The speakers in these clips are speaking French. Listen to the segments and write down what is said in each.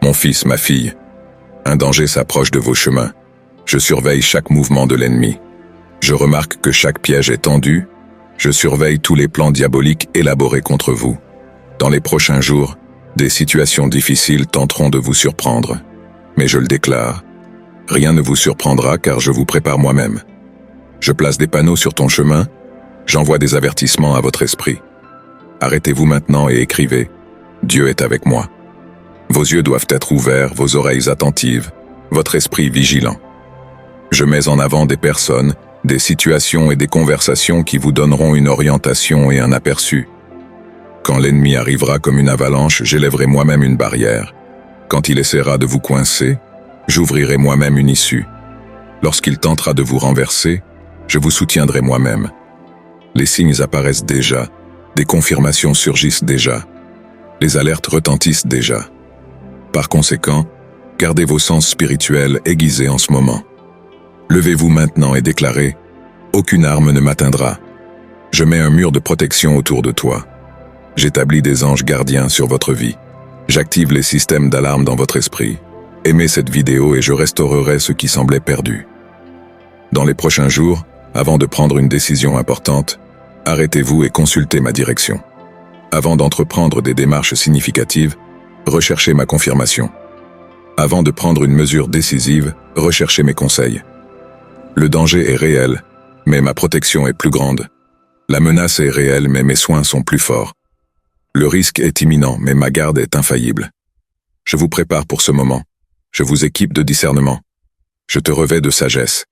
Mon fils, ma fille, un danger s'approche de vos chemins. Je surveille chaque mouvement de l'ennemi. Je remarque que chaque piège est tendu. Je surveille tous les plans diaboliques élaborés contre vous. Dans les prochains jours, des situations difficiles tenteront de vous surprendre. Mais je le déclare, rien ne vous surprendra car je vous prépare moi-même. Je place des panneaux sur ton chemin, j'envoie des avertissements à votre esprit. Arrêtez-vous maintenant et écrivez « Dieu est avec moi ». Vos yeux doivent être ouverts, vos oreilles attentives, votre esprit vigilant. Je mets en avant des personnes, des situations et des conversations qui vous donneront une orientation et un aperçu. Quand l'ennemi arrivera comme une avalanche, j'élèverai moi-même une barrière. Quand il essaiera de vous coincer, j'ouvrirai moi-même une issue. Lorsqu'il tentera de vous renverser, je vous soutiendrai moi-même. Les signes apparaissent déjà, des confirmations surgissent déjà, les alertes retentissent déjà. Par conséquent, gardez vos sens spirituels aiguisés en ce moment. Levez-vous maintenant et déclarez « Aucune arme ne m'atteindra. Je mets un mur de protection autour de toi. J'établis des anges gardiens sur votre vie. J'active les systèmes d'alarme dans votre esprit. Aimez cette vidéo et je restaurerai ce qui semblait perdu. » Dans les prochains jours, avant de prendre une décision importante, arrêtez-vous et consultez ma direction. Avant d'entreprendre des démarches significatives, recherchez ma confirmation. Avant de prendre une mesure décisive, recherchez mes conseils. Le danger est réel, mais ma protection est plus grande. La menace est réelle, mais mes soins sont plus forts. Le risque est imminent, mais ma garde est infaillible. Je vous prépare pour ce moment. Je vous équipe de discernement. Je te revêts de sagesse.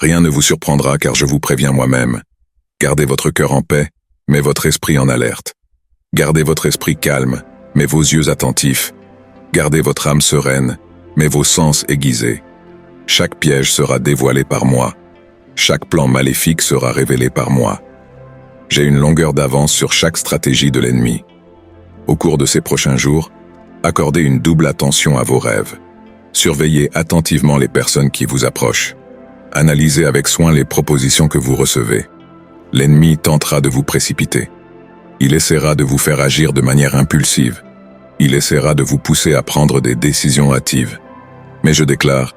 Rien ne vous surprendra car je vous préviens moi-même. Gardez votre cœur en paix, mais votre esprit en alerte. Gardez votre esprit calme, mais vos yeux attentifs. Gardez votre âme sereine, mais vos sens aiguisés. Chaque piège sera dévoilé par moi. Chaque plan maléfique sera révélé par moi. J'ai une longueur d'avance sur chaque stratégie de l'ennemi. Au cours de ces prochains jours, accordez une double attention à vos rêves. Surveillez attentivement les personnes qui vous approchent. Analysez avec soin les propositions que vous recevez. L'ennemi tentera de vous précipiter. Il essaiera de vous faire agir de manière impulsive. Il essaiera de vous pousser à prendre des décisions hâtives. Mais je déclare,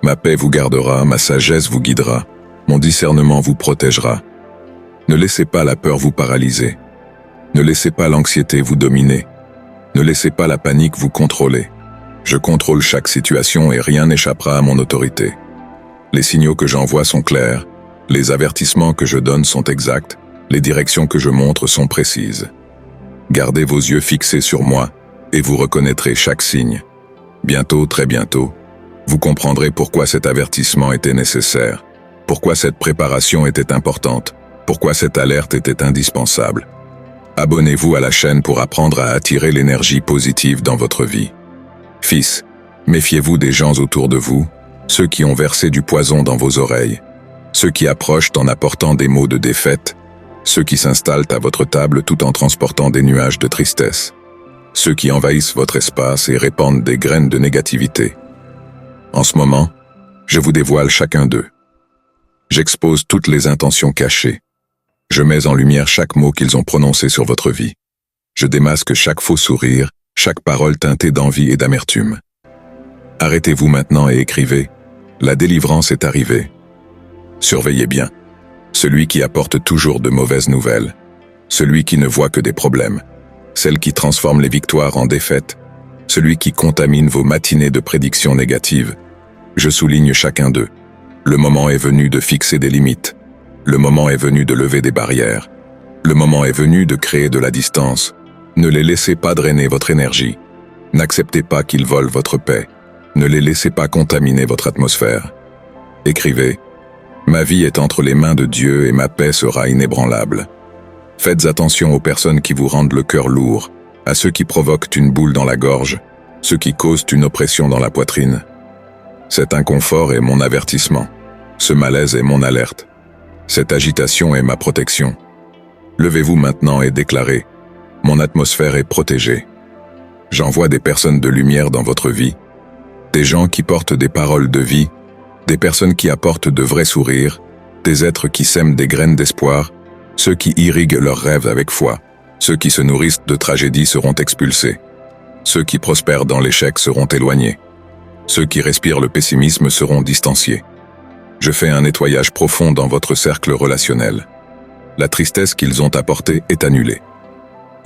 ma paix vous gardera, ma sagesse vous guidera, mon discernement vous protégera. Ne laissez pas la peur vous paralyser. Ne laissez pas l'anxiété vous dominer. Ne laissez pas la panique vous contrôler. Je contrôle chaque situation et rien n'échappera à mon autorité. Les signaux que j'envoie sont clairs, les avertissements que je donne sont exacts, les directions que je montre sont précises. Gardez vos yeux fixés sur moi et vous reconnaîtrez chaque signe. Bientôt, très bientôt, vous comprendrez pourquoi cet avertissement était nécessaire, pourquoi cette préparation était importante, pourquoi cette alerte était indispensable. Abonnez-vous à la chaîne pour apprendre à attirer l'énergie positive dans votre vie. Fils, méfiez-vous des gens autour de vous, ceux qui ont versé du poison dans vos oreilles, ceux qui approchent en apportant des mots de défaite, ceux qui s'installent à votre table tout en transportant des nuages de tristesse, ceux qui envahissent votre espace et répandent des graines de négativité. En ce moment, je vous dévoile chacun d'eux. J'expose toutes les intentions cachées. Je mets en lumière chaque mot qu'ils ont prononcé sur votre vie. Je démasque chaque faux sourire, chaque parole teintée d'envie et d'amertume. Arrêtez-vous maintenant et écrivez « La délivrance est arrivée ». Surveillez bien. Celui qui apporte toujours de mauvaises nouvelles. Celui qui ne voit que des problèmes. Celle qui transforme les victoires en défaites. Celui qui contamine vos matinées de prédictions négatives. Je souligne chacun d'eux. Le moment est venu de fixer des limites. Le moment est venu de lever des barrières. Le moment est venu de créer de la distance. Ne les laissez pas drainer votre énergie. N'acceptez pas qu'ils volent votre paix. Ne les laissez pas contaminer votre atmosphère. Écrivez « Ma vie est entre les mains de Dieu et ma paix sera inébranlable ». Faites attention aux personnes qui vous rendent le cœur lourd, à ceux qui provoquent une boule dans la gorge, ceux qui causent une oppression dans la poitrine. Cet inconfort est mon avertissement. Ce malaise est mon alerte. Cette agitation est ma protection. Levez-vous maintenant et déclarez « Mon atmosphère est protégée ». J'envoie des personnes de lumière dans votre vie, des gens qui portent des paroles de vie, des personnes qui apportent de vrais sourires, des êtres qui sèment des graines d'espoir, ceux qui irriguent leurs rêves avec foi, ceux qui se nourrissent de tragédies seront expulsés. Ceux qui prospèrent dans l'échec seront éloignés. Ceux qui respirent le pessimisme seront distanciés. Je fais un nettoyage profond dans votre cercle relationnel. La tristesse qu'ils ont apportée est annulée.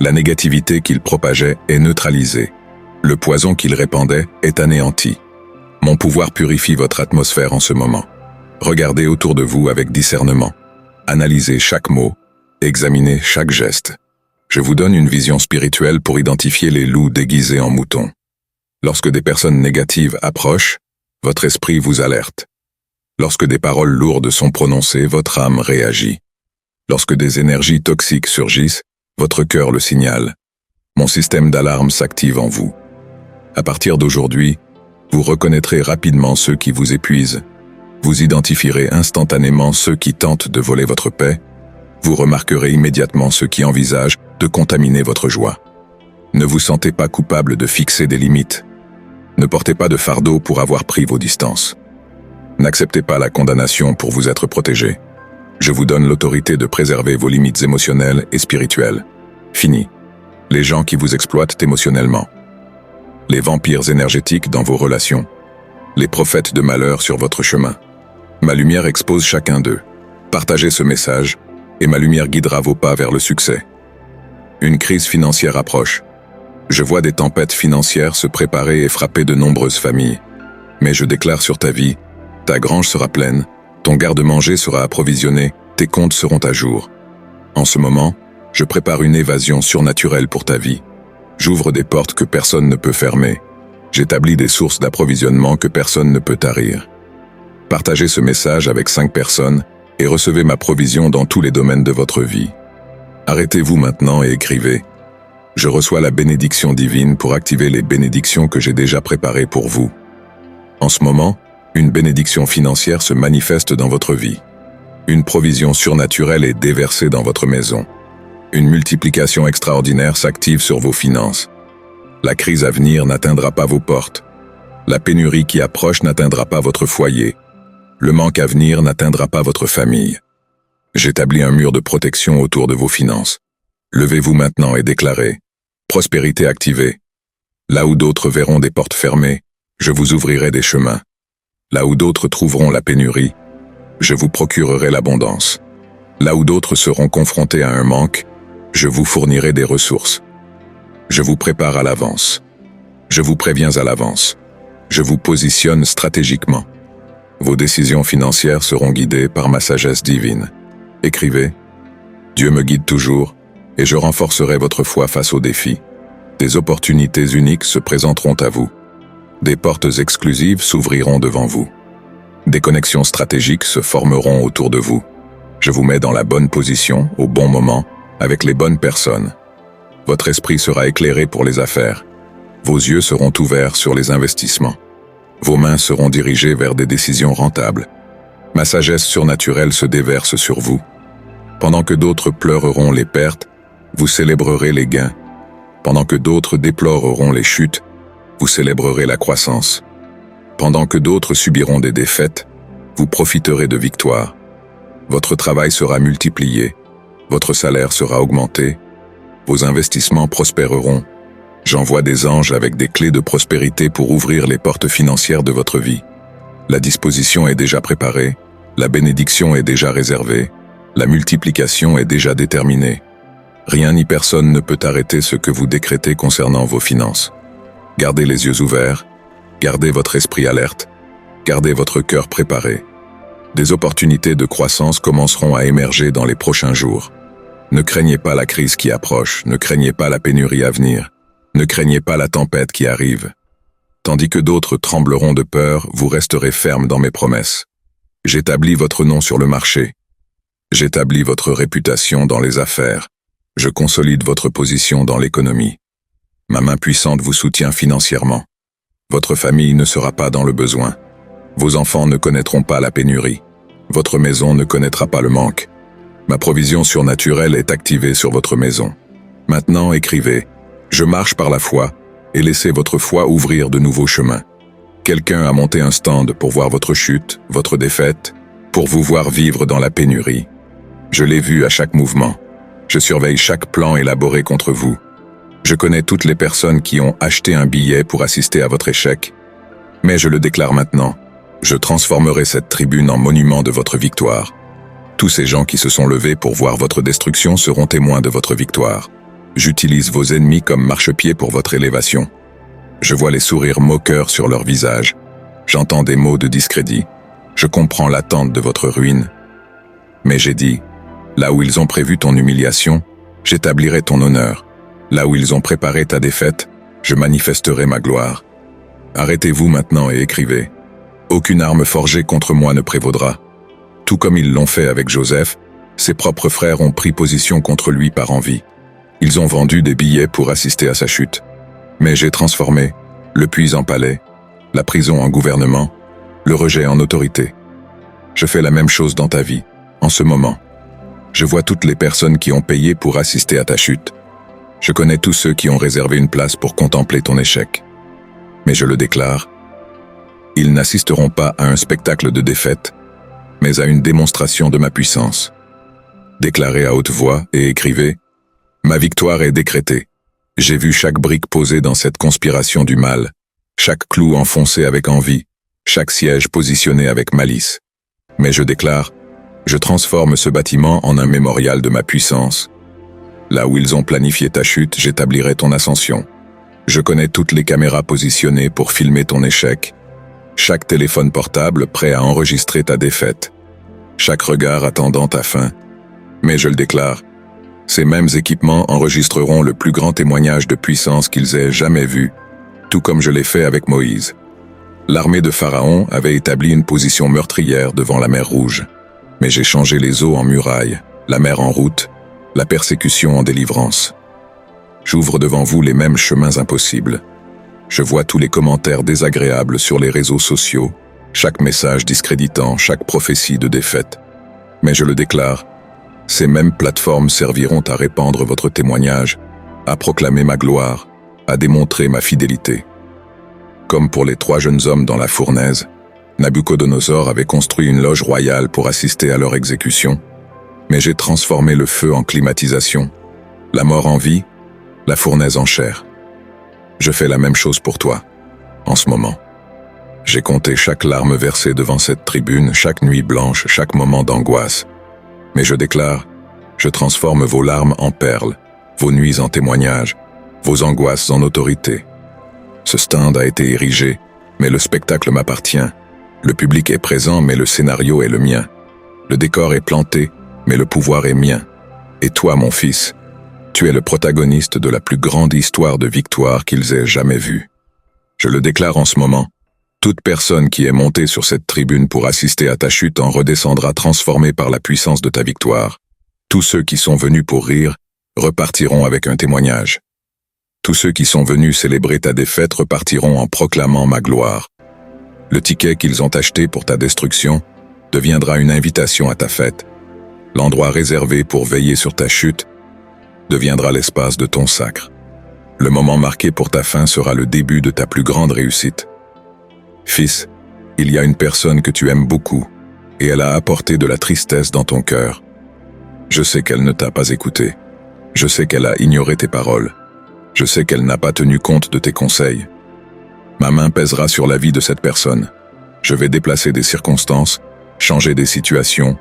La négativité qu'ils propageaient est neutralisée. Le poison qu'ils répandaient est anéanti. Mon pouvoir purifie votre atmosphère en ce moment. Regardez autour de vous avec discernement. Analysez chaque mot, examinez chaque geste. Je vous donne une vision spirituelle pour identifier les loups déguisés en moutons. Lorsque des personnes négatives approchent, votre esprit vous alerte. Lorsque des paroles lourdes sont prononcées, votre âme réagit. Lorsque des énergies toxiques surgissent, votre cœur le signale. Mon système d'alarme s'active en vous. À partir d'aujourd'hui, vous reconnaîtrez rapidement ceux qui vous épuisent. Vous identifierez instantanément ceux qui tentent de voler votre paix. Vous remarquerez immédiatement ceux qui envisagent de contaminer votre joie. Ne vous sentez pas coupable de fixer des limites. Ne portez pas de fardeau pour avoir pris vos distances. N'acceptez pas la condamnation pour vous être protégé. Je vous donne l'autorité de préserver vos limites émotionnelles et spirituelles. Fini. Les gens qui vous exploitent émotionnellement. Les vampires énergétiques dans vos relations. Les prophètes de malheur sur votre chemin. Ma lumière expose chacun d'eux. Partagez ce message, et ma lumière guidera vos pas vers le succès. Une crise financière approche. Je vois des tempêtes financières se préparer et frapper de nombreuses familles. Mais je déclare sur ta vie, ta grange sera pleine, ton garde-manger sera approvisionné, tes comptes seront à jour. En ce moment, je prépare une évasion surnaturelle pour ta vie. J'ouvre des portes que personne ne peut fermer. J'établis des sources d'approvisionnement que personne ne peut tarir. Partagez ce message avec 5 personnes et recevez ma provision dans tous les domaines de votre vie. Arrêtez-vous maintenant et écrivez. Je reçois la bénédiction divine pour activer les bénédictions que j'ai déjà préparées pour vous. En ce moment, une bénédiction financière se manifeste dans votre vie. Une provision surnaturelle est déversée dans votre maison. Une multiplication extraordinaire s'active sur vos finances. La crise à venir n'atteindra pas vos portes. La pénurie qui approche n'atteindra pas votre foyer. Le manque à venir n'atteindra pas votre famille. J'établis un mur de protection autour de vos finances. Levez-vous maintenant et déclarez. Prospérité activée. Là où d'autres verront des portes fermées, je vous ouvrirai des chemins. Là où d'autres trouveront la pénurie, je vous procurerai l'abondance. Là où d'autres seront confrontés à un manque, je vous fournirai des ressources. Je vous prépare à l'avance. Je vous préviens à l'avance. Je vous positionne stratégiquement. Vos décisions financières seront guidées par ma sagesse divine. Écrivez. Dieu me guide toujours, et je renforcerai votre foi face aux défis. Des opportunités uniques se présenteront à vous. Des portes exclusives s'ouvriront devant vous. Des connexions stratégiques se formeront autour de vous. Je vous mets dans la bonne position, au bon moment, avec les bonnes personnes. Votre esprit sera éclairé pour les affaires. Vos yeux seront ouverts sur les investissements. Vos mains seront dirigées vers des décisions rentables. Ma sagesse surnaturelle se déverse sur vous. Pendant que d'autres pleureront les pertes, vous célébrerez les gains. Pendant que d'autres déploreront les chutes, vous célébrerez la croissance. Pendant que d'autres subiront des défaites, vous profiterez de victoires. Votre travail sera multiplié, votre salaire sera augmenté, vos investissements prospéreront. J'envoie des anges avec des clés de prospérité pour ouvrir les portes financières de votre vie. La disposition est déjà préparée, la bénédiction est déjà réservée, la multiplication est déjà déterminée. Rien ni personne ne peut arrêter ce que vous décrétez concernant vos finances. Gardez les yeux ouverts, gardez votre esprit alerte, gardez votre cœur préparé. Des opportunités de croissance commenceront à émerger dans les prochains jours. Ne craignez pas la crise qui approche, ne craignez pas la pénurie à venir, ne craignez pas la tempête qui arrive. Tandis que d'autres trembleront de peur, vous resterez ferme dans mes promesses. J'établis votre nom sur le marché. J'établis votre réputation dans les affaires. Je consolide votre position dans l'économie. Ma main puissante vous soutient financièrement. Votre famille ne sera pas dans le besoin. Vos enfants ne connaîtront pas la pénurie. Votre maison ne connaîtra pas le manque. Ma provision surnaturelle est activée sur votre maison. Maintenant, écrivez « Je marche par la foi » et laissez votre foi ouvrir de nouveaux chemins. Quelqu'un a monté un stand pour voir votre chute, votre défaite, pour vous voir vivre dans la pénurie. Je l'ai vu à chaque mouvement. Je surveille chaque plan élaboré contre vous. Je connais toutes les personnes qui ont acheté un billet pour assister à votre échec, mais je le déclare maintenant, je transformerai cette tribune en monument de votre victoire. Tous ces gens qui se sont levés pour voir votre destruction seront témoins de votre victoire. J'utilise vos ennemis comme marchepied pour votre élévation. Je vois les sourires moqueurs sur leurs visages. J'entends des mots de discrédit. Je comprends l'attente de votre ruine. Mais j'ai dit, là où ils ont prévu ton humiliation, j'établirai ton honneur. Là où ils ont préparé ta défaite, je manifesterai ma gloire. Arrêtez-vous maintenant et écrivez. Aucune arme forgée contre moi ne prévaudra. Tout comme ils l'ont fait avec Joseph, ses propres frères ont pris position contre lui par envie. Ils ont vendu des billets pour assister à sa chute. Mais j'ai transformé le puits en palais, la prison en gouvernement, le rejet en autorité. Je fais la même chose dans ta vie, en ce moment. Je vois toutes les personnes qui ont payé pour assister à ta chute. Je connais tous ceux qui ont réservé une place pour contempler ton échec. Mais je le déclare, ils n'assisteront pas à un spectacle de défaite, mais à une démonstration de ma puissance. Déclarez à haute voix et écrivez, ma victoire est décrétée. J'ai vu chaque brique posée dans cette conspiration du mal, chaque clou enfoncé avec envie, chaque siège positionné avec malice. Mais je déclare, je transforme ce bâtiment en un mémorial de ma puissance. Là où ils ont planifié ta chute, j'établirai ton ascension. Je connais toutes les caméras positionnées pour filmer ton échec, chaque téléphone portable prêt à enregistrer ta défaite, chaque regard attendant ta fin. Mais je le déclare, ces mêmes équipements enregistreront le plus grand témoignage de puissance qu'ils aient jamais vu, tout comme je l'ai fait avec Moïse. L'armée de Pharaon avait établi une position meurtrière devant la mer Rouge, mais j'ai changé les eaux en murailles, la mer en route, la persécution en délivrance. J'ouvre devant vous les mêmes chemins impossibles. Je vois tous les commentaires désagréables sur les réseaux sociaux, chaque message discréditant, chaque prophétie de défaite. Mais je le déclare, ces mêmes plateformes serviront à répandre votre témoignage, à proclamer ma gloire, à démontrer ma fidélité. Comme pour les 3 jeunes hommes dans la fournaise, Nabuchodonosor avait construit une loge royale pour assister à leur exécution, mais j'ai transformé le feu en climatisation, la mort en vie, la fournaise en chair. Je fais la même chose pour toi, en ce moment. J'ai compté chaque larme versée devant cette tribune, chaque nuit blanche, chaque moment d'angoisse. Mais je déclare, je transforme vos larmes en perles, vos nuits en témoignages, vos angoisses en autorité. Ce stand a été érigé, mais le spectacle m'appartient. Le public est présent, mais le scénario est le mien. Le décor est planté, mais le pouvoir est mien. Et toi, mon fils, tu es le protagoniste de la plus grande histoire de victoire qu'ils aient jamais vue. Je le déclare en ce moment. Toute personne qui est montée sur cette tribune pour assister à ta chute en redescendra transformée par la puissance de ta victoire. Tous ceux qui sont venus pour rire repartiront avec un témoignage. Tous ceux qui sont venus célébrer ta défaite repartiront en proclamant ma gloire. Le ticket qu'ils ont acheté pour ta destruction deviendra une invitation à ta fête. L'endroit réservé pour veiller sur ta chute deviendra l'espace de ton sacre. Le moment marqué pour ta fin sera le début de ta plus grande réussite. Fils, il y a une personne que tu aimes beaucoup, et elle a apporté de la tristesse dans ton cœur. Je sais qu'elle ne t'a pas écouté. Je sais qu'elle a ignoré tes paroles. Je sais qu'elle n'a pas tenu compte de tes conseils. Ma main pèsera sur la vie de cette personne. Je vais déplacer des circonstances, changer des situations,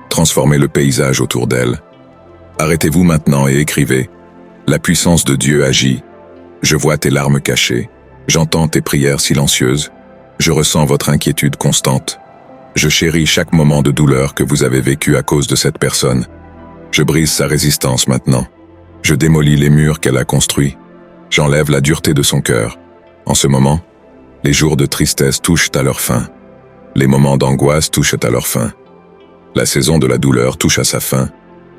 transformer le paysage autour d'elle. Arrêtez-vous maintenant et écrivez. La puissance de Dieu agit. Je vois tes larmes cachées. J'entends tes prières silencieuses. Je ressens votre inquiétude constante. Je chéris chaque moment de douleur que vous avez vécu à cause de cette personne. Je brise sa résistance maintenant. Je démolis les murs qu'elle a construits. J'enlève la dureté de son cœur. En ce moment, les jours de tristesse touchent à leur fin. Les moments d'angoisse touchent à leur fin. La saison de la douleur touche à sa fin.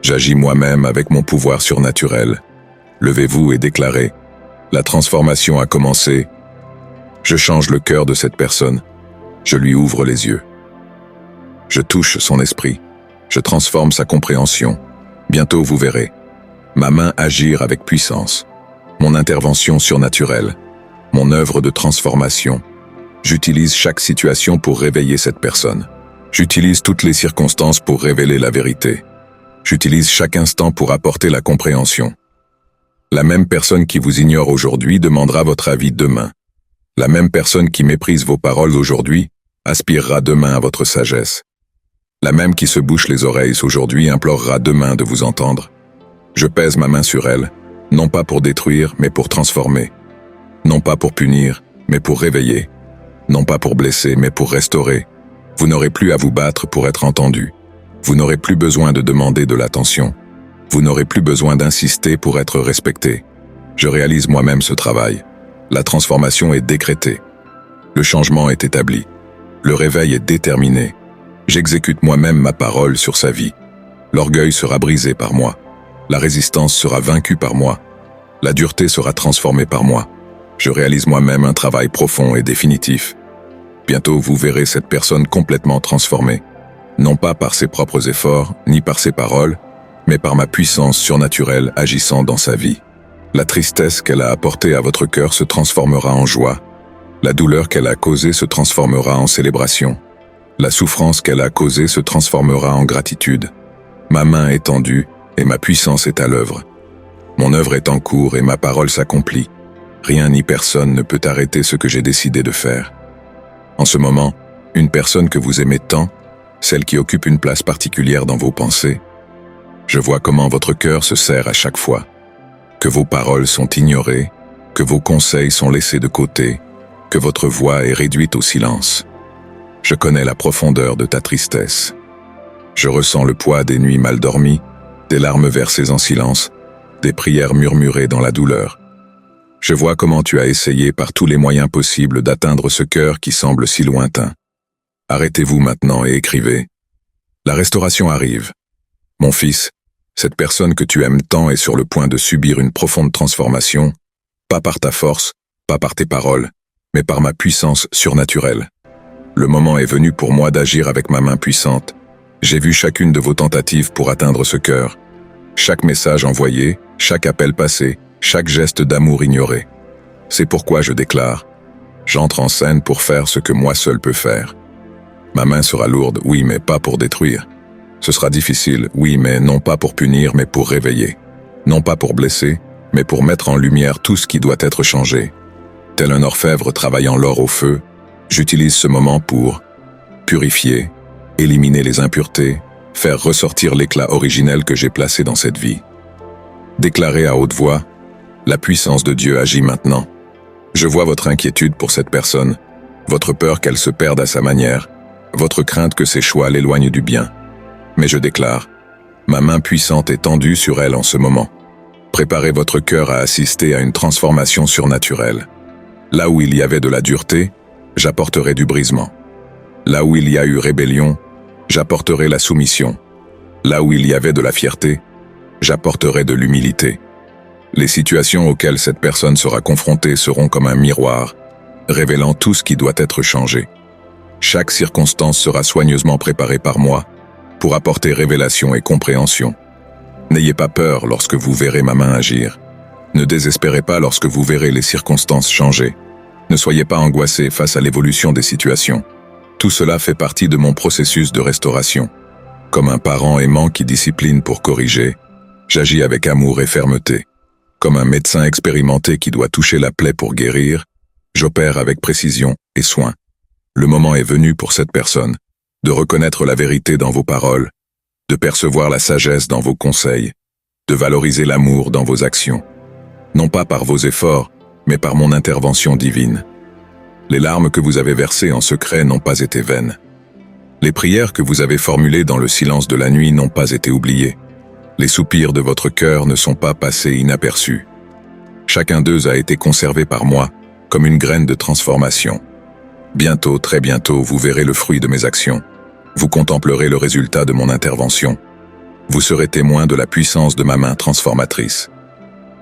J'agis moi-même avec mon pouvoir surnaturel. Levez-vous et déclarez. La transformation a commencé. Je change le cœur de cette personne. Je lui ouvre les yeux. Je touche son esprit. Je transforme sa compréhension. Bientôt vous verrez. Ma main agir avec puissance. Mon intervention surnaturelle. Mon œuvre de transformation. J'utilise chaque situation pour réveiller cette personne. J'utilise toutes les circonstances pour révéler la vérité. J'utilise chaque instant pour apporter la compréhension. La même personne qui vous ignore aujourd'hui demandera votre avis demain. La même personne qui méprise vos paroles aujourd'hui aspirera demain à votre sagesse. La même qui se bouche les oreilles aujourd'hui implorera demain de vous entendre. Je pèse ma main sur elle, non pas pour détruire, mais pour transformer. Non pas pour punir, mais pour réveiller. Non pas pour blesser, mais pour restaurer. Vous n'aurez plus à vous battre pour être entendu. Vous n'aurez plus besoin de demander de l'attention. Vous n'aurez plus besoin d'insister pour être respecté. Je réalise moi-même ce travail. La transformation est décrétée. Le changement est établi. Le réveil est déterminé. J'exécute moi-même ma parole sur sa vie. L'orgueil sera brisé par moi. La résistance sera vaincue par moi. La dureté sera transformée par moi. Je réalise moi-même un travail profond et définitif. Bientôt vous verrez cette personne complètement transformée, non pas par ses propres efforts, ni par ses paroles, mais par ma puissance surnaturelle agissant dans sa vie. La tristesse qu'elle a apportée à votre cœur se transformera en joie. La douleur qu'elle a causée se transformera en célébration. La souffrance qu'elle a causée se transformera en gratitude. Ma main est tendue et ma puissance est à l'œuvre. Mon œuvre est en cours et ma parole s'accomplit. Rien ni personne ne peut arrêter ce que j'ai décidé de faire. En ce moment, une personne que vous aimez tant, celle qui occupe une place particulière dans vos pensées, je vois comment votre cœur se serre à chaque fois, que vos paroles sont ignorées, que vos conseils sont laissés de côté, que votre voix est réduite au silence. Je connais la profondeur de ta tristesse. Je ressens le poids des nuits mal dormies, des larmes versées en silence, des prières murmurées dans la douleur. Je vois comment tu as essayé par tous les moyens possibles d'atteindre ce cœur qui semble si lointain. Arrêtez-vous maintenant et écrivez. La restauration arrive. Mon fils, cette personne que tu aimes tant est sur le point de subir une profonde transformation, pas par ta force, pas par tes paroles, mais par ma puissance surnaturelle. Le moment est venu pour moi d'agir avec ma main puissante. J'ai vu chacune de vos tentatives pour atteindre ce cœur. Chaque message envoyé, chaque appel passé, chaque geste d'amour ignoré. C'est pourquoi je déclare, j'entre en scène pour faire ce que moi seul peux faire. Ma main sera lourde, oui, mais pas pour détruire. Ce sera difficile, oui, mais non pas pour punir, mais pour réveiller. Non pas pour blesser, mais pour mettre en lumière tout ce qui doit être changé. Tel un orfèvre travaillant l'or au feu, j'utilise ce moment pour purifier, éliminer les impuretés, faire ressortir l'éclat originel que j'ai placé dans cette vie. Déclarer à haute voix, la puissance de Dieu agit maintenant. Je vois votre inquiétude pour cette personne, votre peur qu'elle se perde à sa manière, votre crainte que ses choix l'éloignent du bien. Mais je déclare, ma main puissante est tendue sur elle en ce moment. Préparez votre cœur à assister à une transformation surnaturelle. Là où il y avait de la dureté, j'apporterai du brisement. Là où il y a eu rébellion, j'apporterai la soumission. Là où il y avait de la fierté, j'apporterai de l'humilité. Les situations auxquelles cette personne sera confrontée seront comme un miroir, révélant tout ce qui doit être changé. Chaque circonstance sera soigneusement préparée par moi, pour apporter révélation et compréhension. N'ayez pas peur lorsque vous verrez ma main agir. Ne désespérez pas lorsque vous verrez les circonstances changer. Ne soyez pas angoissés face à l'évolution des situations. Tout cela fait partie de mon processus de restauration. Comme un parent aimant qui discipline pour corriger, j'agis avec amour et fermeté. Comme un médecin expérimenté qui doit toucher la plaie pour guérir, j'opère avec précision et soin. Le moment est venu pour cette personne de reconnaître la vérité dans vos paroles, de percevoir la sagesse dans vos conseils, de valoriser l'amour dans vos actions. Non pas par vos efforts, mais par mon intervention divine. Les larmes que vous avez versées en secret n'ont pas été vaines. Les prières que vous avez formulées dans le silence de la nuit n'ont pas été oubliées. Les soupirs de votre cœur ne sont pas passés inaperçus. Chacun d'eux a été conservé par moi, comme une graine de transformation. Bientôt, très bientôt, vous verrez le fruit de mes actions. Vous contemplerez le résultat de mon intervention. Vous serez témoin de la puissance de ma main transformatrice.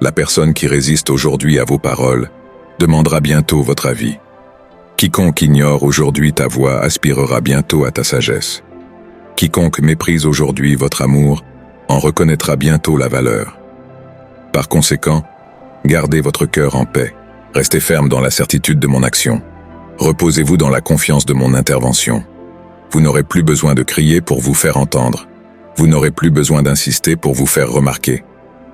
La personne qui résiste aujourd'hui à vos paroles demandera bientôt votre avis. Quiconque ignore aujourd'hui ta voix aspirera bientôt à ta sagesse. Quiconque méprise aujourd'hui votre amour en reconnaîtra bientôt la valeur. Par conséquent, gardez votre cœur en paix. Restez ferme dans la certitude de mon action. Reposez-vous dans la confiance de mon intervention. Vous n'aurez plus besoin de crier pour vous faire entendre. Vous n'aurez plus besoin d'insister pour vous faire remarquer.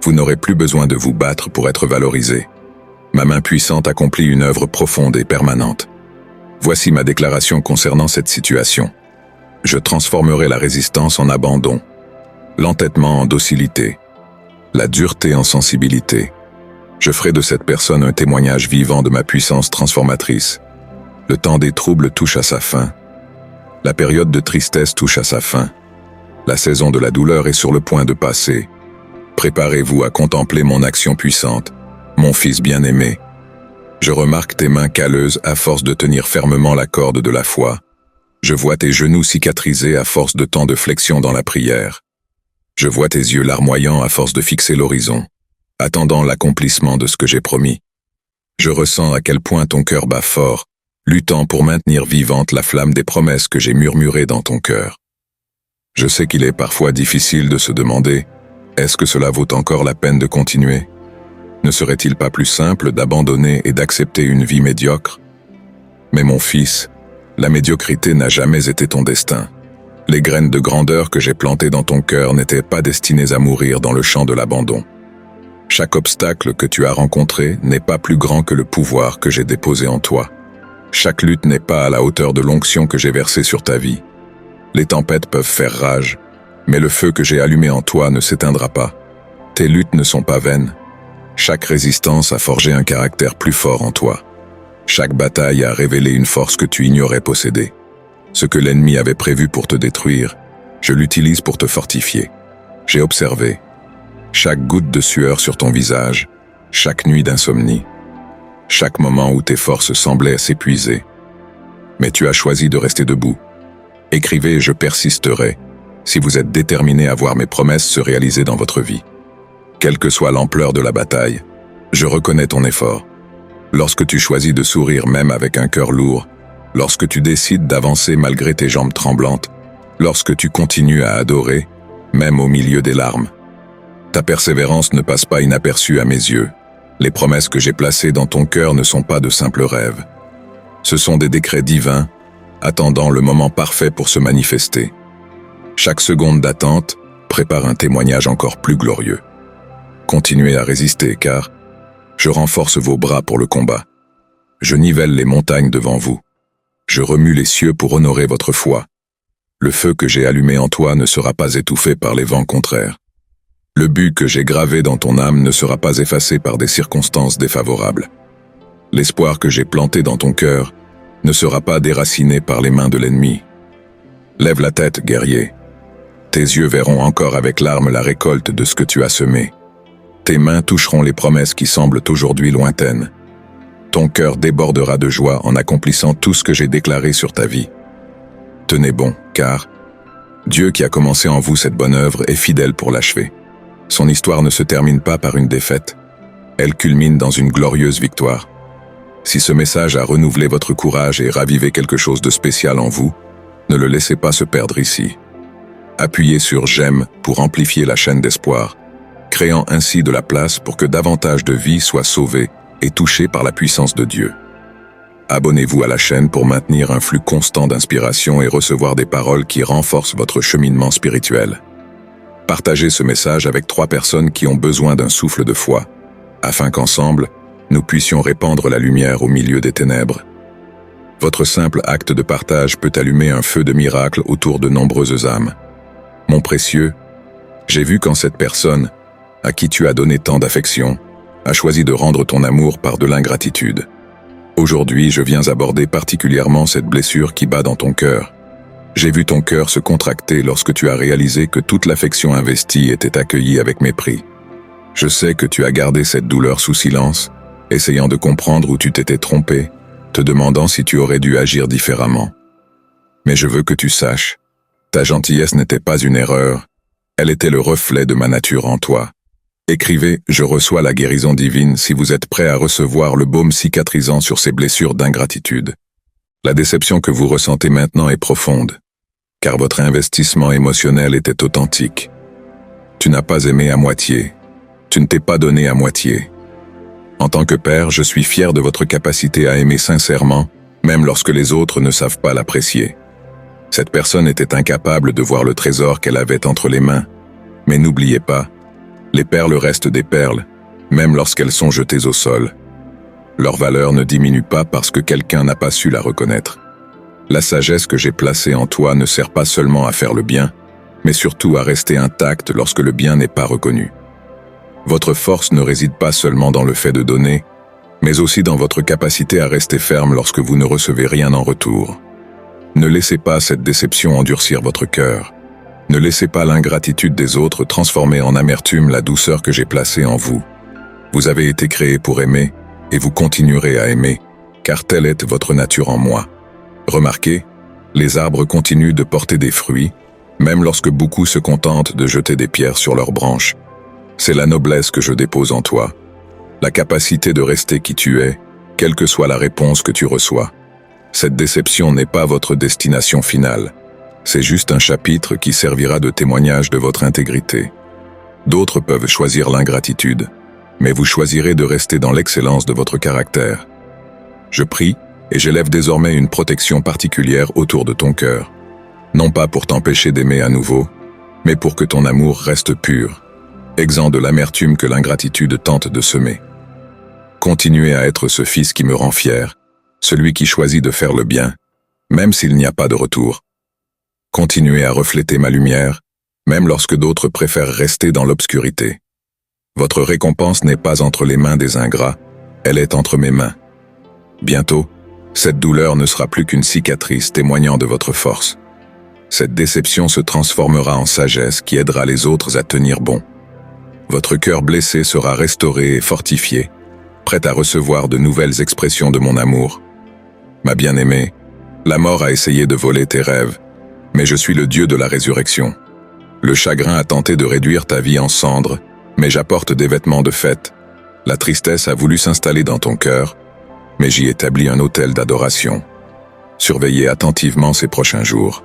Vous n'aurez plus besoin de vous battre pour être valorisé. Ma main puissante accomplit une œuvre profonde et permanente. Voici ma déclaration concernant cette situation. Je transformerai la résistance en abandon, l'entêtement en docilité, la dureté en sensibilité. Je ferai de cette personne un témoignage vivant de ma puissance transformatrice. Le temps des troubles touche à sa fin. La période de tristesse touche à sa fin. La saison de la douleur est sur le point de passer. Préparez-vous à contempler mon action puissante, mon fils bien-aimé. Je remarque tes mains calleuses à force de tenir fermement la corde de la foi. Je vois tes genoux cicatrisés à force de tant de flexion dans la prière. Je vois tes yeux larmoyants à force de fixer l'horizon, attendant l'accomplissement de ce que j'ai promis. Je ressens à quel point ton cœur bat fort, luttant pour maintenir vivante la flamme des promesses que j'ai murmurées dans ton cœur. Je sais qu'il est parfois difficile de se demander, est-ce que cela vaut encore la peine de continuer? Ne serait-il pas plus simple d'abandonner et d'accepter une vie médiocre? Mais mon fils, la médiocrité n'a jamais été ton destin. Les graines de grandeur que j'ai plantées dans ton cœur n'étaient pas destinées à mourir dans le champ de l'abandon. Chaque obstacle que tu as rencontré n'est pas plus grand que le pouvoir que j'ai déposé en toi. Chaque lutte n'est pas à la hauteur de l'onction que j'ai versée sur ta vie. Les tempêtes peuvent faire rage, mais le feu que j'ai allumé en toi ne s'éteindra pas. Tes luttes ne sont pas vaines. Chaque résistance a forgé un caractère plus fort en toi. Chaque bataille a révélé une force que tu ignorais posséder. Ce que l'ennemi avait prévu pour te détruire, je l'utilise pour te fortifier. J'ai observé chaque goutte de sueur sur ton visage, chaque nuit d'insomnie, chaque moment où tes forces semblaient s'épuiser. Mais tu as choisi de rester debout. Écrivez « Je persisterai » si vous êtes déterminé à voir mes promesses se réaliser dans votre vie. Quelle que soit l'ampleur de la bataille, je reconnais ton effort. Lorsque tu choisis de sourire même avec un cœur lourd, lorsque tu décides d'avancer malgré tes jambes tremblantes, lorsque tu continues à adorer, même au milieu des larmes. Ta persévérance ne passe pas inaperçue à mes yeux. Les promesses que j'ai placées dans ton cœur ne sont pas de simples rêves. Ce sont des décrets divins, attendant le moment parfait pour se manifester. Chaque seconde d'attente prépare un témoignage encore plus glorieux. Continuez à résister, car je renforce vos bras pour le combat. Je nivelle les montagnes devant vous. Je remue les cieux pour honorer votre foi. Le feu que j'ai allumé en toi ne sera pas étouffé par les vents contraires. Le but que j'ai gravé dans ton âme ne sera pas effacé par des circonstances défavorables. L'espoir que j'ai planté dans ton cœur ne sera pas déraciné par les mains de l'ennemi. Lève la tête, guerrier. Tes yeux verront encore avec larmes la récolte de ce que tu as semé. Tes mains toucheront les promesses qui semblent aujourd'hui lointaines. Ton cœur débordera de joie en accomplissant tout ce que j'ai déclaré sur ta vie. Tenez bon, car Dieu qui a commencé en vous cette bonne œuvre est fidèle pour l'achever. Son histoire ne se termine pas par une défaite. Elle culmine dans une glorieuse victoire. Si ce message a renouvelé votre courage et ravivé quelque chose de spécial en vous, ne le laissez pas se perdre ici. Appuyez sur « J'aime » pour amplifier la chaîne d'espoir, créant ainsi de la place pour que davantage de vies soient sauvées et touchées par la puissance de Dieu. Abonnez-vous à la chaîne pour maintenir un flux constant d'inspiration et recevoir des paroles qui renforcent votre cheminement spirituel. Partagez ce message avec 3 personnes qui ont besoin d'un souffle de foi, afin qu'ensemble, nous puissions répandre la lumière au milieu des ténèbres. Votre simple acte de partage peut allumer un feu de miracle autour de nombreuses âmes. Mon précieux, j'ai vu quand cette personne, à qui tu as donné tant d'affection, a choisi de rendre ton amour par de l'ingratitude. Aujourd'hui, je viens aborder particulièrement cette blessure qui bat dans ton cœur. J'ai vu ton cœur se contracter lorsque tu as réalisé que toute l'affection investie était accueillie avec mépris. Je sais que tu as gardé cette douleur sous silence, essayant de comprendre où tu t'étais trompé, te demandant si tu aurais dû agir différemment. Mais je veux que tu saches, ta gentillesse n'était pas une erreur, elle était le reflet de ma nature en toi. Écrivez « Je reçois la guérison divine » si vous êtes prêt à recevoir le baume cicatrisant sur ces blessures d'ingratitude. La déception que vous ressentez maintenant est profonde, car votre investissement émotionnel était authentique. Tu n'as pas aimé à moitié, tu ne t'es pas donné à moitié. En tant que père, je suis fier de votre capacité à aimer sincèrement, même lorsque les autres ne savent pas l'apprécier. Cette personne était incapable de voir le trésor qu'elle avait entre les mains, mais n'oubliez pas, Les perles restent des perles, même lorsqu'elles sont jetées au sol. Leur valeur ne diminue pas parce que quelqu'un n'a pas su la reconnaître. La sagesse que j'ai placée en toi ne sert pas seulement à faire le bien, mais surtout à rester intacte lorsque le bien n'est pas reconnu. Votre force ne réside pas seulement dans le fait de donner, mais aussi dans votre capacité à rester ferme lorsque vous ne recevez rien en retour. Ne laissez pas cette déception endurcir votre cœur. Ne laissez pas l'ingratitude des autres transformer en amertume la douceur que j'ai placée en vous. Vous avez été créé pour aimer, et vous continuerez à aimer, car telle est votre nature en moi. Remarquez, les arbres continuent de porter des fruits, même lorsque beaucoup se contentent de jeter des pierres sur leurs branches. C'est la noblesse que je dépose en toi, la capacité de rester qui tu es, quelle que soit la réponse que tu reçois. Cette déception n'est pas votre destination finale, c'est juste un chapitre qui servira de témoignage de votre intégrité. D'autres peuvent choisir l'ingratitude, mais vous choisirez de rester dans l'excellence de votre caractère. Je prie et j'élève désormais une protection particulière autour de ton cœur, non pas pour t'empêcher d'aimer à nouveau, mais pour que ton amour reste pur, exempt de l'amertume que l'ingratitude tente de semer. Continuez à être ce fils qui me rend fier, celui qui choisit de faire le bien, même s'il n'y a pas de retour. Continuez à refléter ma lumière, même lorsque d'autres préfèrent rester dans l'obscurité. Votre récompense n'est pas entre les mains des ingrats, elle est entre mes mains. Bientôt, cette douleur ne sera plus qu'une cicatrice témoignant de votre force. Cette déception se transformera en sagesse qui aidera les autres à tenir bon. Votre cœur blessé sera restauré et fortifié, prêt à recevoir de nouvelles expressions de mon amour. Ma bien-aimée, la mort a essayé de voler tes rêves, mais je suis le Dieu de la résurrection. Le chagrin a tenté de réduire ta vie en cendres, mais j'apporte des vêtements de fête. La tristesse a voulu s'installer dans ton cœur, mais j'y établis un autel d'adoration. Surveillez attentivement ces prochains jours.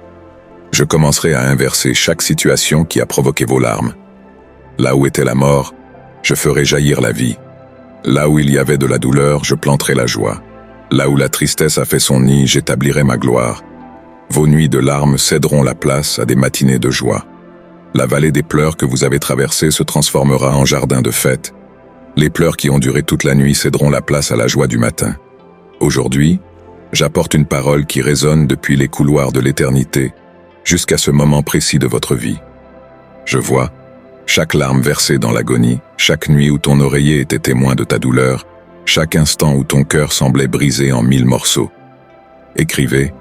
Je commencerai à inverser chaque situation qui a provoqué vos larmes. Là où était la mort, je ferai jaillir la vie. Là où il y avait de la douleur, je planterai la joie. Là où la tristesse a fait son nid, j'établirai ma gloire. Vos nuits de larmes céderont la place à des matinées de joie. La vallée des pleurs que vous avez traversée se transformera en jardin de fête. Les pleurs qui ont duré toute la nuit céderont la place à la joie du matin. Aujourd'hui, j'apporte une parole qui résonne depuis les couloirs de l'éternité, jusqu'à ce moment précis de votre vie. Je vois chaque larme versée dans l'agonie, chaque nuit où ton oreiller était témoin de ta douleur, chaque instant où ton cœur semblait brisé en 1000 morceaux. Écrivez,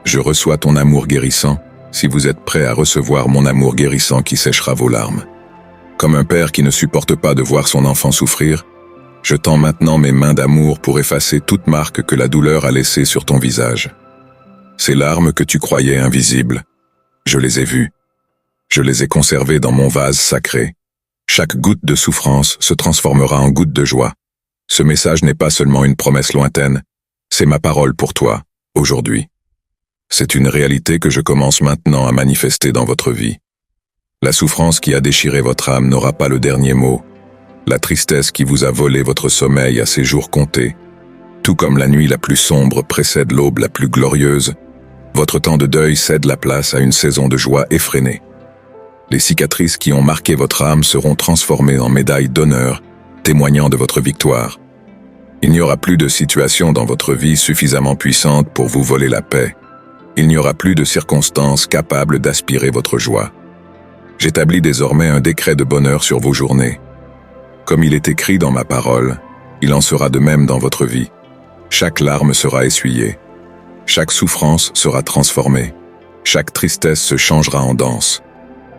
je reçois ton amour guérissant, si vous êtes prêt à recevoir mon amour guérissant qui séchera vos larmes. Comme un père qui ne supporte pas de voir son enfant souffrir, je tends maintenant mes mains d'amour pour effacer toute marque que la douleur a laissée sur ton visage. Ces larmes que tu croyais invisibles, je les ai vues. Je les ai conservées dans mon vase sacré. Chaque goutte de souffrance se transformera en goutte de joie. Ce message n'est pas seulement une promesse lointaine, c'est ma parole pour toi, aujourd'hui. C'est une réalité que je commence maintenant à manifester dans votre vie. La souffrance qui a déchiré votre âme n'aura pas le dernier mot. La tristesse qui vous a volé votre sommeil a ses jours comptés. Tout comme la nuit la plus sombre précède l'aube la plus glorieuse, votre temps de deuil cède la place à une saison de joie effrénée. Les cicatrices qui ont marqué votre âme seront transformées en médailles d'honneur, témoignant de votre victoire. Il n'y aura plus de situation dans votre vie suffisamment puissante pour vous voler la paix. Il n'y aura plus de circonstances capables d'aspirer votre joie. J'établis désormais un décret de bonheur sur vos journées. Comme il est écrit dans ma parole, il en sera de même dans votre vie. Chaque larme sera essuyée. Chaque souffrance sera transformée. Chaque tristesse se changera en danse.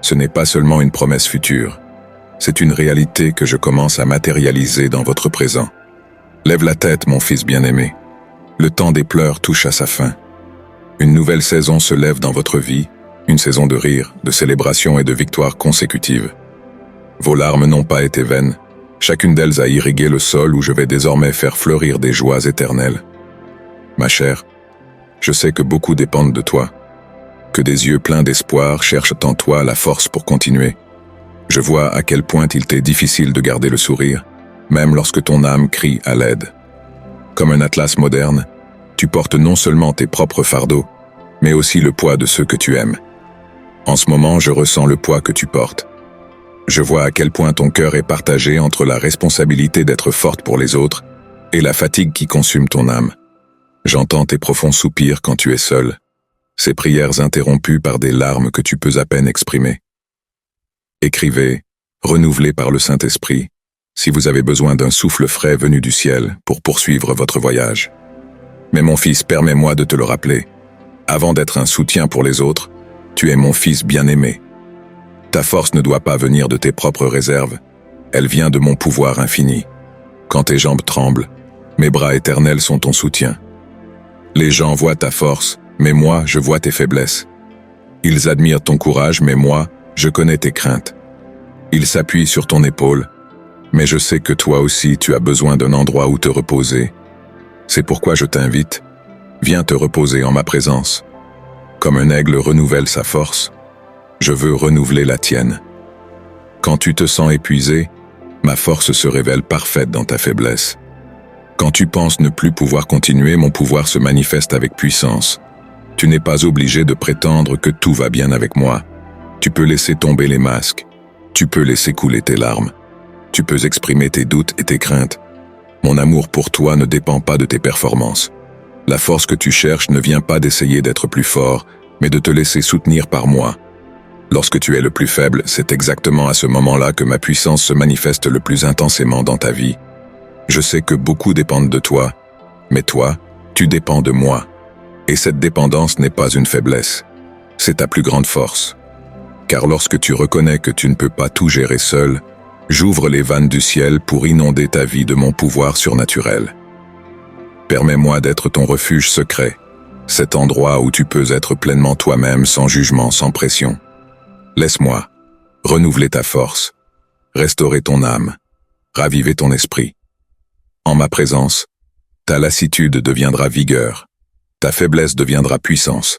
Ce n'est pas seulement une promesse future. C'est une réalité que je commence à matérialiser dans votre présent. Lève la tête, mon fils bien-aimé. Le temps des pleurs touche à sa fin. Une nouvelle saison se lève dans votre vie, une saison de rire, de célébration et de victoires consécutives. Vos larmes n'ont pas été vaines. Chacune d'elles a irrigué le sol où je vais désormais faire fleurir des joies éternelles. Ma chère, je sais que beaucoup dépendent de toi, que des yeux pleins d'espoir cherchent en toi la force pour continuer. Je vois à quel point il t'est difficile de garder le sourire, même lorsque ton âme crie à l'aide. Comme un atlas moderne, tu portes non seulement tes propres fardeaux, mais aussi le poids de ceux que tu aimes. En ce moment, je ressens le poids que tu portes. Je vois à quel point ton cœur est partagé entre la responsabilité d'être forte pour les autres et la fatigue qui consume ton âme. J'entends tes profonds soupirs quand tu es seul, ces prières interrompues par des larmes que tu peux à peine exprimer. Écrivez, renouvelé par le Saint-Esprit, si vous avez besoin d'un souffle frais venu du ciel pour poursuivre votre voyage. Mais mon fils, permets-moi de te le rappeler. Avant d'être un soutien pour les autres, tu es mon fils bien-aimé. Ta force ne doit pas venir de tes propres réserves, elle vient de mon pouvoir infini. Quand tes jambes tremblent, mes bras éternels sont ton soutien. Les gens voient ta force, mais moi, je vois tes faiblesses. Ils admirent ton courage, mais moi, je connais tes craintes. Ils s'appuient sur ton épaule, mais je sais que toi aussi tu as besoin d'un endroit où te reposer. C'est pourquoi je t'invite, viens te reposer en ma présence. Comme un aigle renouvelle sa force, je veux renouveler la tienne. Quand tu te sens épuisé, ma force se révèle parfaite dans ta faiblesse. Quand tu penses ne plus pouvoir continuer, mon pouvoir se manifeste avec puissance. Tu n'es pas obligé de prétendre que tout va bien avec moi. Tu peux laisser tomber les masques. Tu peux laisser couler tes larmes. Tu peux exprimer tes doutes et tes craintes. Mon amour pour toi ne dépend pas de tes performances. La force que tu cherches ne vient pas d'essayer d'être plus fort, mais de te laisser soutenir par moi. Lorsque tu es le plus faible, c'est exactement à ce moment-là que ma puissance se manifeste le plus intensément dans ta vie. Je sais que beaucoup dépendent de toi, mais toi, tu dépends de moi. Et cette dépendance n'est pas une faiblesse, c'est ta plus grande force. Car lorsque tu reconnais que tu ne peux pas tout gérer seul, j'ouvre les vannes du ciel pour inonder ta vie de mon pouvoir surnaturel. Permets-moi d'être ton refuge secret, cet endroit où tu peux être pleinement toi-même sans jugement, sans pression. Laisse-moi renouveler ta force, restaurer ton âme, raviver ton esprit. En ma présence, ta lassitude deviendra vigueur, ta faiblesse deviendra puissance,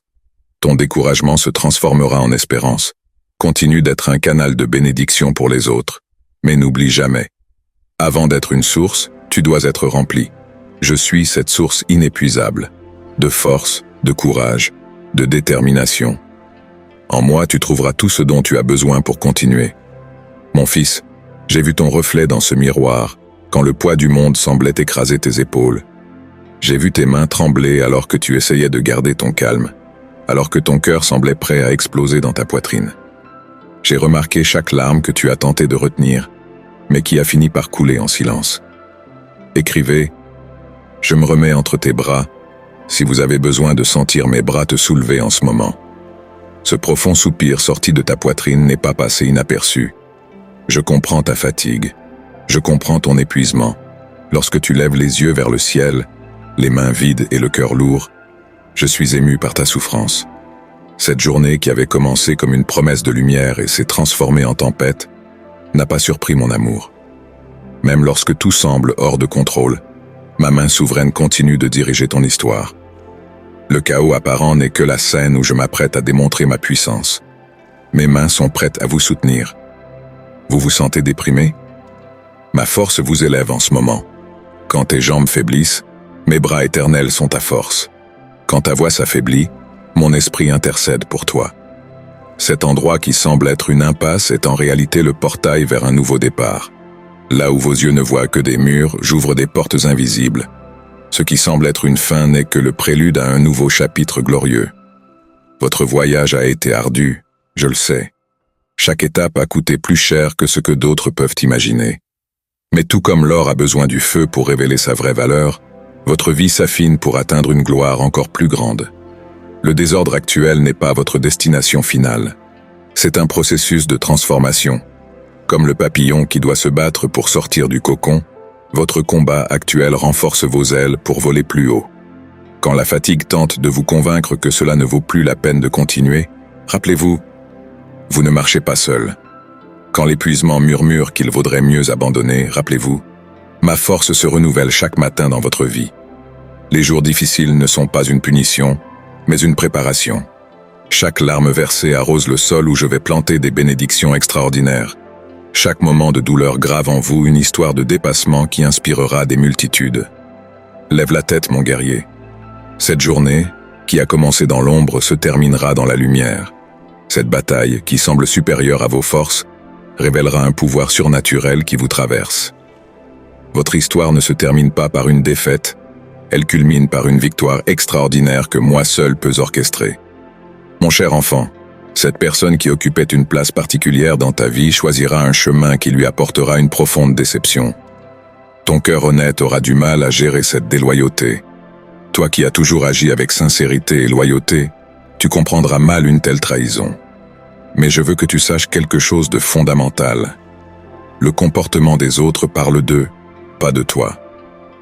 ton découragement se transformera en espérance. Continue d'être un canal de bénédiction pour les autres, mais n'oublie jamais. Avant d'être une source, tu dois être rempli. Je suis cette source inépuisable, de force, de courage, de détermination. En moi, tu trouveras tout ce dont tu as besoin pour continuer. Mon fils, j'ai vu ton reflet dans ce miroir, quand le poids du monde semblait écraser tes épaules. J'ai vu tes mains trembler alors que tu essayais de garder ton calme, alors que ton cœur semblait prêt à exploser dans ta poitrine. J'ai remarqué chaque larme que tu as tenté de retenir, mais qui a fini par couler en silence. Écrivez, je me remets entre tes bras, si vous avez besoin de sentir mes bras te soulever en ce moment. Ce profond soupir sorti de ta poitrine n'est pas passé inaperçu. Je comprends ta fatigue, je comprends ton épuisement. Lorsque tu lèves les yeux vers le ciel, les mains vides et le cœur lourd, je suis ému par ta souffrance. Cette journée qui avait commencé comme une promesse de lumière et s'est transformée en tempête, n'a pas surpris mon amour. Même lorsque tout semble hors de contrôle, ma main souveraine continue de diriger ton histoire. Le chaos apparent n'est que la scène où je m'apprête à démontrer ma puissance. Mes mains sont prêtes à vous soutenir. Vous vous sentez déprimé? Ma force vous élève en ce moment. Quand tes jambes faiblissent, mes bras éternels sont ta force. Quand ta voix s'affaiblit, mon esprit intercède pour toi. Cet endroit qui semble être une impasse est en réalité le portail vers un nouveau départ. Là où vos yeux ne voient que des murs, j'ouvre des portes invisibles. Ce qui semble être une fin n'est que le prélude à un nouveau chapitre glorieux. Votre voyage a été ardu, je le sais. Chaque étape a coûté plus cher que ce que d'autres peuvent imaginer. Mais tout comme l'or a besoin du feu pour révéler sa vraie valeur, votre vie s'affine pour atteindre une gloire encore plus grande. Le désordre actuel n'est pas votre destination finale. C'est un processus de transformation. Comme le papillon qui doit se battre pour sortir du cocon, votre combat actuel renforce vos ailes pour voler plus haut. Quand la fatigue tente de vous convaincre que cela ne vaut plus la peine de continuer, rappelez-vous, vous ne marchez pas seul. Quand l'épuisement murmure qu'il vaudrait mieux abandonner, rappelez-vous, ma force se renouvelle chaque matin dans votre vie. Les jours difficiles ne sont pas une punition, mais une préparation. Chaque larme versée arrose le sol où je vais planter des bénédictions extraordinaires. Chaque moment de douleur grave en vous une histoire de dépassement qui inspirera des multitudes. Lève la tête, mon guerrier. Cette journée, qui a commencé dans l'ombre, se terminera dans la lumière. Cette bataille, qui semble supérieure à vos forces, révélera un pouvoir surnaturel qui vous traverse. Votre histoire ne se termine pas par une défaite, elle culmine par une victoire extraordinaire que moi seul peux orchestrer. Mon cher enfant, cette personne qui occupait une place particulière dans ta vie choisira un chemin qui lui apportera une profonde déception. Ton cœur honnête aura du mal à gérer cette déloyauté. Toi qui as toujours agi avec sincérité et loyauté, tu comprendras mal une telle trahison. Mais je veux que tu saches quelque chose de fondamental. Le comportement des autres parle d'eux, pas de toi.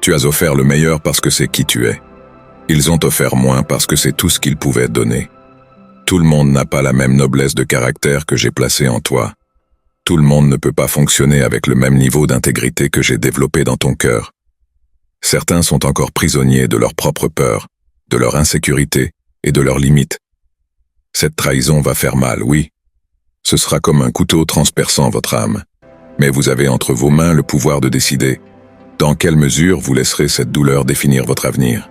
Tu as offert le meilleur parce que c'est qui tu es. Ils ont offert moins parce que c'est tout ce qu'ils pouvaient donner. Tout le monde n'a pas la même noblesse de caractère que j'ai placée en toi. Tout le monde ne peut pas fonctionner avec le même niveau d'intégrité que j'ai développé dans ton cœur. Certains sont encore prisonniers de leur propre peur, de leur insécurité et de leurs limites. Cette trahison va faire mal, oui. Ce sera comme un couteau transperçant votre âme. Mais vous avez entre vos mains le pouvoir de décider dans quelle mesure vous laisserez cette douleur définir votre avenir.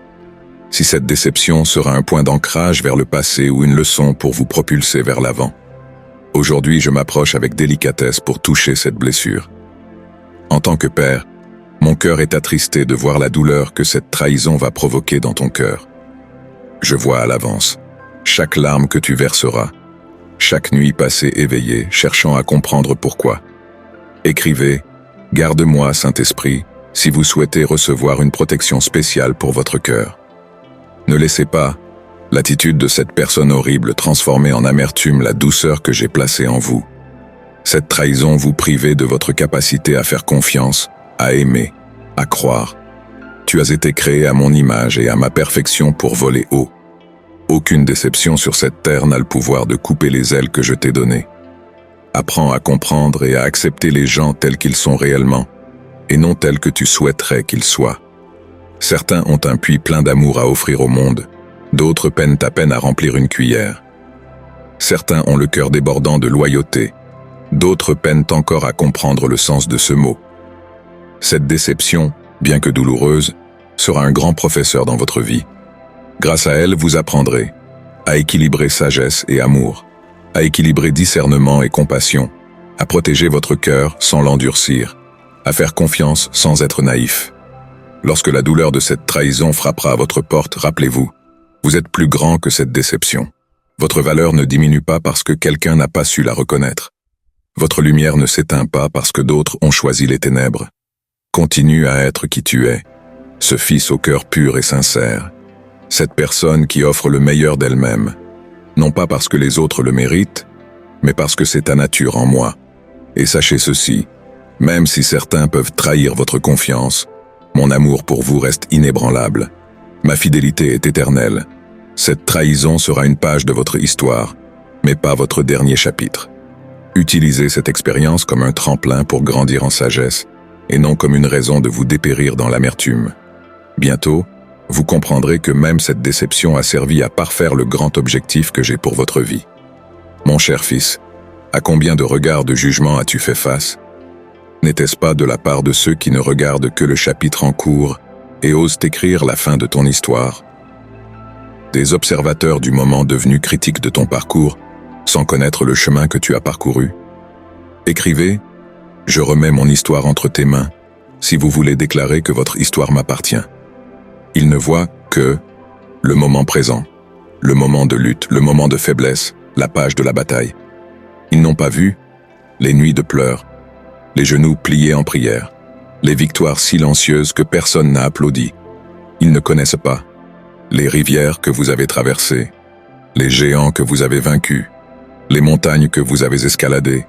Si cette déception sera un point d'ancrage vers le passé ou une leçon pour vous propulser vers l'avant. Aujourd'hui, je m'approche avec délicatesse pour toucher cette blessure. En tant que père, mon cœur est attristé de voir la douleur que cette trahison va provoquer dans ton cœur. Je vois à l'avance chaque larme que tu verseras, chaque nuit passée éveillée, cherchant à comprendre pourquoi. Écrivez « Garde-moi, Saint-Esprit », si vous souhaitez recevoir une protection spéciale pour votre cœur. Ne laissez pas l'attitude de cette personne horrible transformer en amertume la douceur que j'ai placée en vous. Cette trahison vous privait de votre capacité à faire confiance, à aimer, à croire. Tu as été créé à mon image et à ma perfection pour voler haut. Aucune déception sur cette terre n'a le pouvoir de couper les ailes que je t'ai données. Apprends à comprendre et à accepter les gens tels qu'ils sont réellement, et non tels que tu souhaiterais qu'ils soient. Certains ont un puits plein d'amour à offrir au monde, d'autres peinent à peine à remplir une cuillère. Certains ont le cœur débordant de loyauté, d'autres peinent encore à comprendre le sens de ce mot. Cette déception, bien que douloureuse, sera un grand professeur dans votre vie. Grâce à elle, vous apprendrez à équilibrer sagesse et amour, à équilibrer discernement et compassion, à protéger votre cœur sans l'endurcir, à faire confiance sans être naïf. Lorsque la douleur de cette trahison frappera à votre porte, rappelez-vous, vous êtes plus grand que cette déception. Votre valeur ne diminue pas parce que quelqu'un n'a pas su la reconnaître. Votre lumière ne s'éteint pas parce que d'autres ont choisi les ténèbres. Continue à être qui tu es, ce fils au cœur pur et sincère, cette personne qui offre le meilleur d'elle-même, non pas parce que les autres le méritent, mais parce que c'est ta nature en moi. Et sachez ceci, même si certains peuvent trahir votre confiance, mon amour pour vous reste inébranlable. Ma fidélité est éternelle. Cette trahison sera une page de votre histoire, mais pas votre dernier chapitre. Utilisez cette expérience comme un tremplin pour grandir en sagesse, et non comme une raison de vous dépérir dans l'amertume. Bientôt, vous comprendrez que même cette déception a servi à parfaire le grand objectif que j'ai pour votre vie. Mon cher fils, à combien de regards de jugement as-tu fait face? N'était-ce pas de la part de ceux qui ne regardent que le chapitre en cours et osent écrire la fin de ton histoire? Des observateurs du moment devenus critiques de ton parcours, sans connaître le chemin que tu as parcouru? Écrivez « Je remets mon histoire entre tes mains » si vous voulez déclarer que votre histoire m'appartient. Ils ne voient que le moment présent, le moment de lutte, le moment de faiblesse, la page de la bataille. Ils n'ont pas vu les nuits de pleurs, les genoux pliés en prière, les victoires silencieuses que personne n'a applaudies. Ils ne connaissent pas les rivières que vous avez traversées, les géants que vous avez vaincus, les montagnes que vous avez escaladées.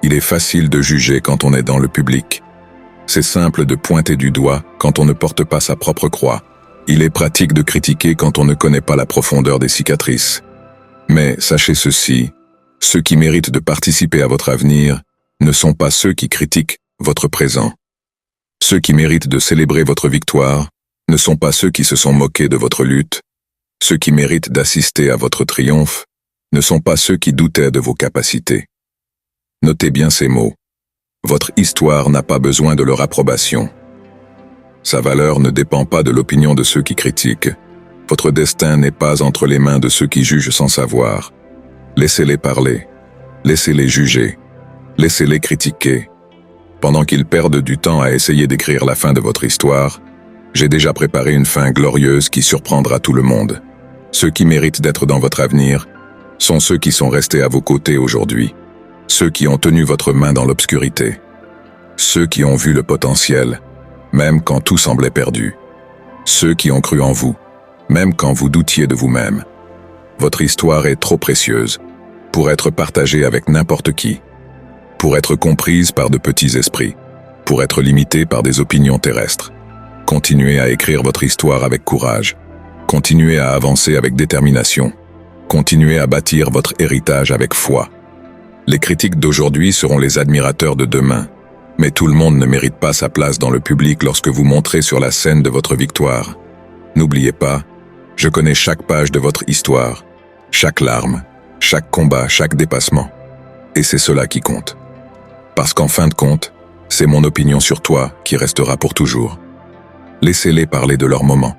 Il est facile de juger quand on est dans le public. C'est simple de pointer du doigt quand on ne porte pas sa propre croix. Il est pratique de critiquer quand on ne connaît pas la profondeur des cicatrices. Mais sachez ceci, ceux qui méritent de participer à votre avenir ne sont pas ceux qui critiquent votre présent. Ceux qui méritent de célébrer votre victoire ne sont pas ceux qui se sont moqués de votre lutte. Ceux qui méritent d'assister à votre triomphe ne sont pas ceux qui doutaient de vos capacités. Notez bien ces mots. Votre histoire n'a pas besoin de leur approbation. Sa valeur ne dépend pas de l'opinion de ceux qui critiquent. Votre destin n'est pas entre les mains de ceux qui jugent sans savoir. Laissez-les parler. Laissez-les juger. Laissez-les critiquer. Pendant qu'ils perdent du temps à essayer d'écrire la fin de votre histoire, j'ai déjà préparé une fin glorieuse qui surprendra tout le monde. Ceux qui méritent d'être dans votre avenir sont ceux qui sont restés à vos côtés aujourd'hui, ceux qui ont tenu votre main dans l'obscurité, ceux qui ont vu le potentiel, même quand tout semblait perdu, ceux qui ont cru en vous, même quand vous doutiez de vous-même. Votre histoire est trop précieuse pour être partagée avec n'importe qui, pour être comprise par de petits esprits, pour être limitée par des opinions terrestres. Continuez à écrire votre histoire avec courage. Continuez à avancer avec détermination. Continuez à bâtir votre héritage avec foi. Les critiques d'aujourd'hui seront les admirateurs de demain, mais tout le monde ne mérite pas sa place dans le public lorsque vous montrez sur la scène de votre victoire. N'oubliez pas, je connais chaque page de votre histoire, chaque larme, chaque combat, chaque dépassement. Et c'est cela qui compte. Parce qu'en fin de compte, c'est mon opinion sur toi qui restera pour toujours. Laissez-les parler de leur moment.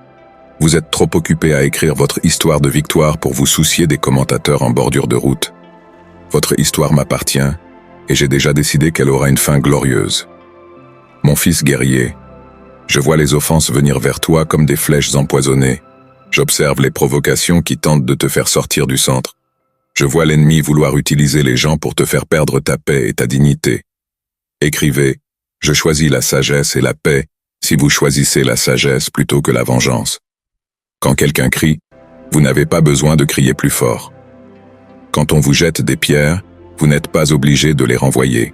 Vous êtes trop occupés à écrire votre histoire de victoire pour vous soucier des commentateurs en bordure de route. Votre histoire m'appartient, et j'ai déjà décidé qu'elle aura une fin glorieuse. Mon fils guerrier, je vois les offenses venir vers toi comme des flèches empoisonnées. J'observe les provocations qui tentent de te faire sortir du centre. Je vois l'ennemi vouloir utiliser les gens pour te faire perdre ta paix et ta dignité. Écrivez, je choisis la sagesse et la paix si vous choisissez la sagesse plutôt que la vengeance. Quand quelqu'un crie, vous n'avez pas besoin de crier plus fort. Quand on vous jette des pierres, vous n'êtes pas obligé de les renvoyer.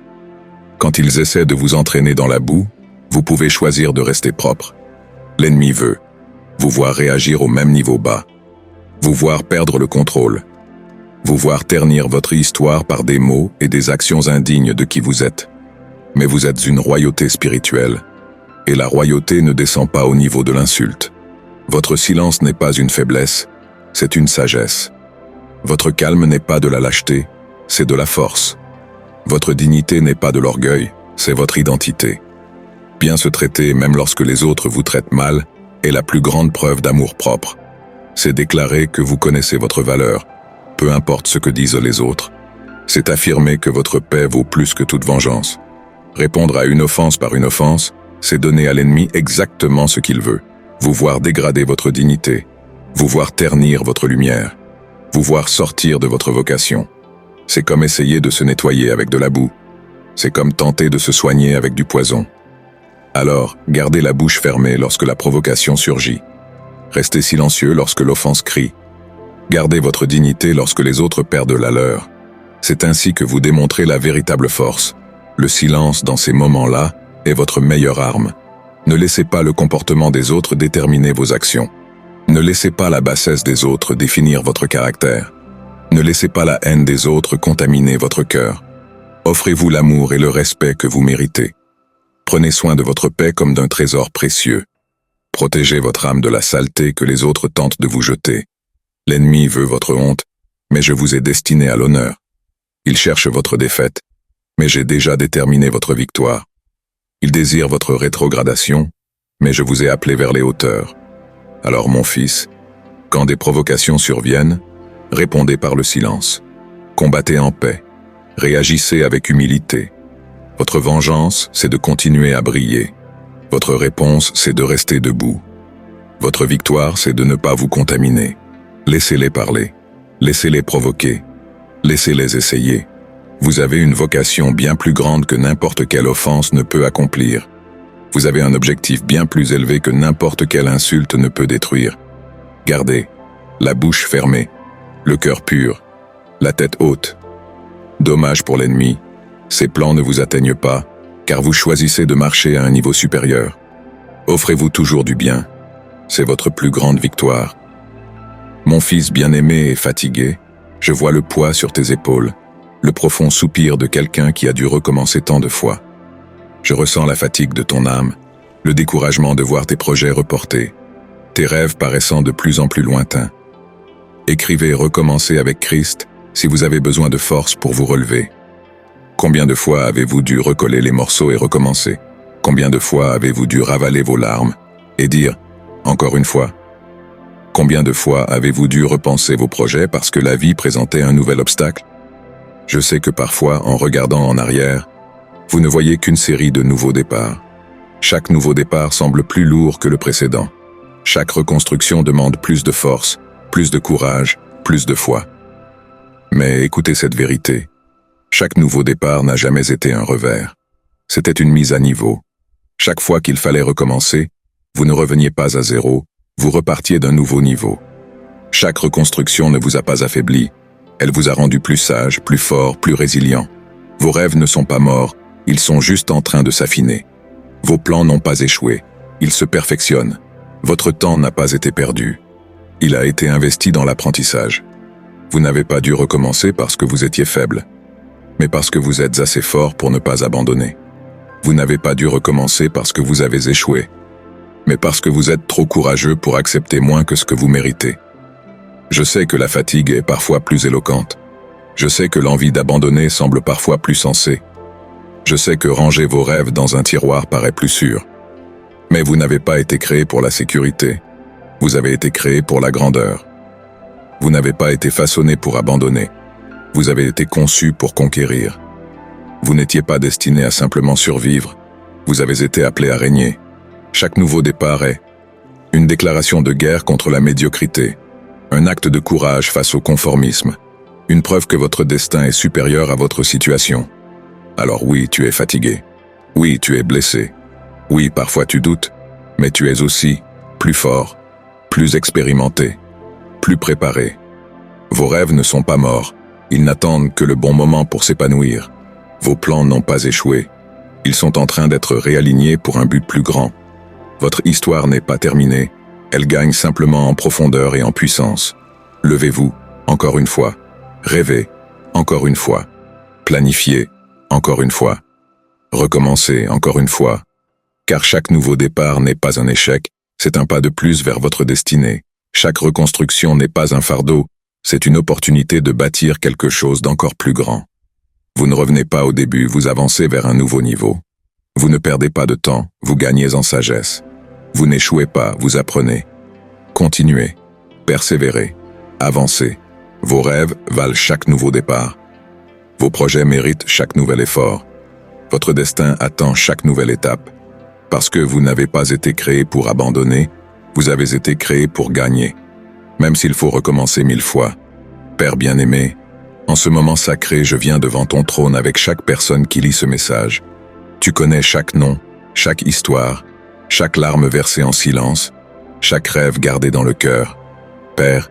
Quand ils essaient de vous entraîner dans la boue, vous pouvez choisir de rester propre. L'ennemi veut vous voir réagir au même niveau bas, vous voir perdre le contrôle, vous voir ternir votre histoire par des mots et des actions indignes de qui vous êtes. Mais vous êtes une royauté spirituelle, et la royauté ne descend pas au niveau de l'insulte. Votre silence n'est pas une faiblesse, c'est une sagesse. Votre calme n'est pas de la lâcheté, c'est de la force. Votre dignité n'est pas de l'orgueil, c'est votre identité. Bien se traiter même lorsque les autres vous traitent mal est la plus grande preuve d'amour-propre. C'est déclarer que vous connaissez votre valeur, peu importe ce que disent les autres. C'est affirmer que votre paix vaut plus que toute vengeance. Répondre à une offense par une offense, c'est donner à l'ennemi exactement ce qu'il veut. Vous voir dégrader votre dignité, vous voir ternir votre lumière, vous voir sortir de votre vocation. C'est comme essayer de se nettoyer avec de la boue. C'est comme tenter de se soigner avec du poison. Alors, gardez la bouche fermée lorsque la provocation surgit. Restez silencieux lorsque l'offense crie. Gardez votre dignité lorsque les autres perdent la leur. C'est ainsi que vous démontrez la véritable force. Le silence dans ces moments-là est votre meilleure arme. Ne laissez pas le comportement des autres déterminer vos actions. Ne laissez pas la bassesse des autres définir votre caractère. Ne laissez pas la haine des autres contaminer votre cœur. Offrez-vous l'amour et le respect que vous méritez. Prenez soin de votre paix comme d'un trésor précieux. Protégez votre âme de la saleté que les autres tentent de vous jeter. L'ennemi veut votre honte, mais je vous ai destiné à l'honneur. Il cherche votre défaite, mais j'ai déjà déterminé votre victoire. Il désire votre rétrogradation, mais je vous ai appelé vers les hauteurs. Alors mon fils, quand des provocations surviennent, répondez par le silence. Combattez en paix. Réagissez avec humilité. Votre vengeance, c'est de continuer à briller. Votre réponse, c'est de rester debout. Votre victoire, c'est de ne pas vous contaminer. Laissez-les parler. Laissez-les provoquer. Laissez-les essayer. Vous avez une vocation bien plus grande que n'importe quelle offense ne peut accomplir. Vous avez un objectif bien plus élevé que n'importe quelle insulte ne peut détruire. Gardez la bouche fermée, le cœur pur, la tête haute. Dommage pour l'ennemi, ses plans ne vous atteignent pas, car vous choisissez de marcher à un niveau supérieur. Offrez-vous toujours du bien, c'est votre plus grande victoire. Mon fils bien-aimé est fatigué, je vois le poids sur tes épaules, le profond soupir de quelqu'un qui a dû recommencer tant de fois. Je ressens la fatigue de ton âme, le découragement de voir tes projets reportés, tes rêves paraissant de plus en plus lointains. Écrivez et recommencez avec Christ si vous avez besoin de force pour vous relever. Combien de fois avez-vous dû recoller les morceaux et recommencer? Combien de fois avez-vous dû ravaler vos larmes et dire « encore une fois » Combien de fois avez-vous dû repenser vos projets parce que la vie présentait un nouvel obstacle? Je sais que parfois, en regardant en arrière, vous ne voyez qu'une série de nouveaux départs. Chaque nouveau départ semble plus lourd que le précédent. Chaque reconstruction demande plus de force, plus de courage, plus de foi. Mais écoutez cette vérité. Chaque nouveau départ n'a jamais été un revers. C'était une mise à niveau. Chaque fois qu'il fallait recommencer, vous ne reveniez pas à zéro, vous repartiez d'un nouveau niveau. Chaque reconstruction ne vous a pas affaibli. Elle vous a rendu plus sage, plus fort, plus résilient. Vos rêves ne sont pas morts, ils sont juste en train de s'affiner. Vos plans n'ont pas échoué, ils se perfectionnent. Votre temps n'a pas été perdu. Il a été investi dans l'apprentissage. Vous n'avez pas dû recommencer parce que vous étiez faible, mais parce que vous êtes assez fort pour ne pas abandonner. Vous n'avez pas dû recommencer parce que vous avez échoué, mais parce que vous êtes trop courageux pour accepter moins que ce que vous méritez. Je sais que la fatigue est parfois plus éloquente. Je sais que l'envie d'abandonner semble parfois plus sensée. Je sais que ranger vos rêves dans un tiroir paraît plus sûr. Mais vous n'avez pas été créé pour la sécurité. Vous avez été créé pour la grandeur. Vous n'avez pas été façonné pour abandonner. Vous avez été conçu pour conquérir. Vous n'étiez pas destiné à simplement survivre. Vous avez été appelé à régner. Chaque nouveau départ est une déclaration de guerre contre la médiocrité, un acte de courage face au conformisme, une preuve que votre destin est supérieur à votre situation. Alors oui, tu es fatigué. Oui, tu es blessé. Oui, parfois tu doutes, mais tu es aussi plus fort, plus expérimenté, plus préparé. Vos rêves ne sont pas morts, ils n'attendent que le bon moment pour s'épanouir. Vos plans n'ont pas échoué, ils sont en train d'être réalignés pour un but plus grand. Votre histoire n'est pas terminée, elle gagne simplement en profondeur et en puissance. Levez-vous, encore une fois. Rêvez, encore une fois. Planifiez, encore une fois. Recommencez, encore une fois. Car chaque nouveau départ n'est pas un échec, c'est un pas de plus vers votre destinée. Chaque reconstruction n'est pas un fardeau, c'est une opportunité de bâtir quelque chose d'encore plus grand. Vous ne revenez pas au début, vous avancez vers un nouveau niveau. Vous ne perdez pas de temps, vous gagnez en sagesse. Vous n'échouez pas, vous apprenez. Continuez, persévérez, avancez. Vos rêves valent chaque nouveau départ. Vos projets méritent chaque nouvel effort. Votre destin attend chaque nouvelle étape. Parce que vous n'avez pas été créé pour abandonner, vous avez été créé pour gagner. Même s'il faut recommencer 1000 fois. Père bien-aimé, en ce moment sacré, je viens devant ton trône avec chaque personne qui lit ce message. Tu connais chaque nom, chaque histoire, chaque larme versée en silence, chaque rêve gardé dans le cœur. Père,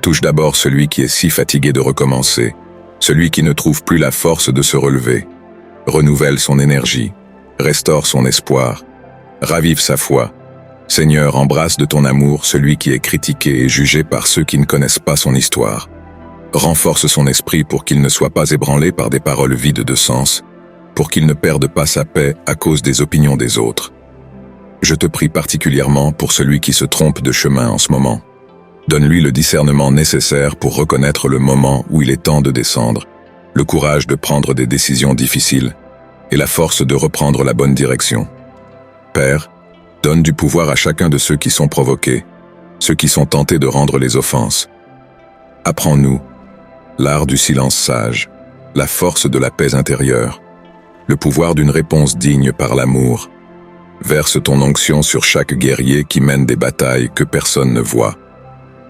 touche d'abord celui qui est si fatigué de recommencer, celui qui ne trouve plus la force de se relever. Renouvelle son énergie, restaure son espoir, ravive sa foi. Seigneur, embrasse de ton amour celui qui est critiqué et jugé par ceux qui ne connaissent pas son histoire. Renforce son esprit pour qu'il ne soit pas ébranlé par des paroles vides de sens, pour qu'il ne perde pas sa paix à cause des opinions des autres. Je te prie particulièrement pour celui qui se trompe de chemin en ce moment. Donne-lui le discernement nécessaire pour reconnaître le moment où il est temps de descendre, le courage de prendre des décisions difficiles et la force de reprendre la bonne direction. Père, donne du pouvoir à chacun de ceux qui sont provoqués, ceux qui sont tentés de rendre les offenses. Apprends-nous l'art du silence sage, la force de la paix intérieure, le pouvoir d'une réponse digne par l'amour. Verse ton onction sur chaque guerrier qui mène des batailles que personne ne voit.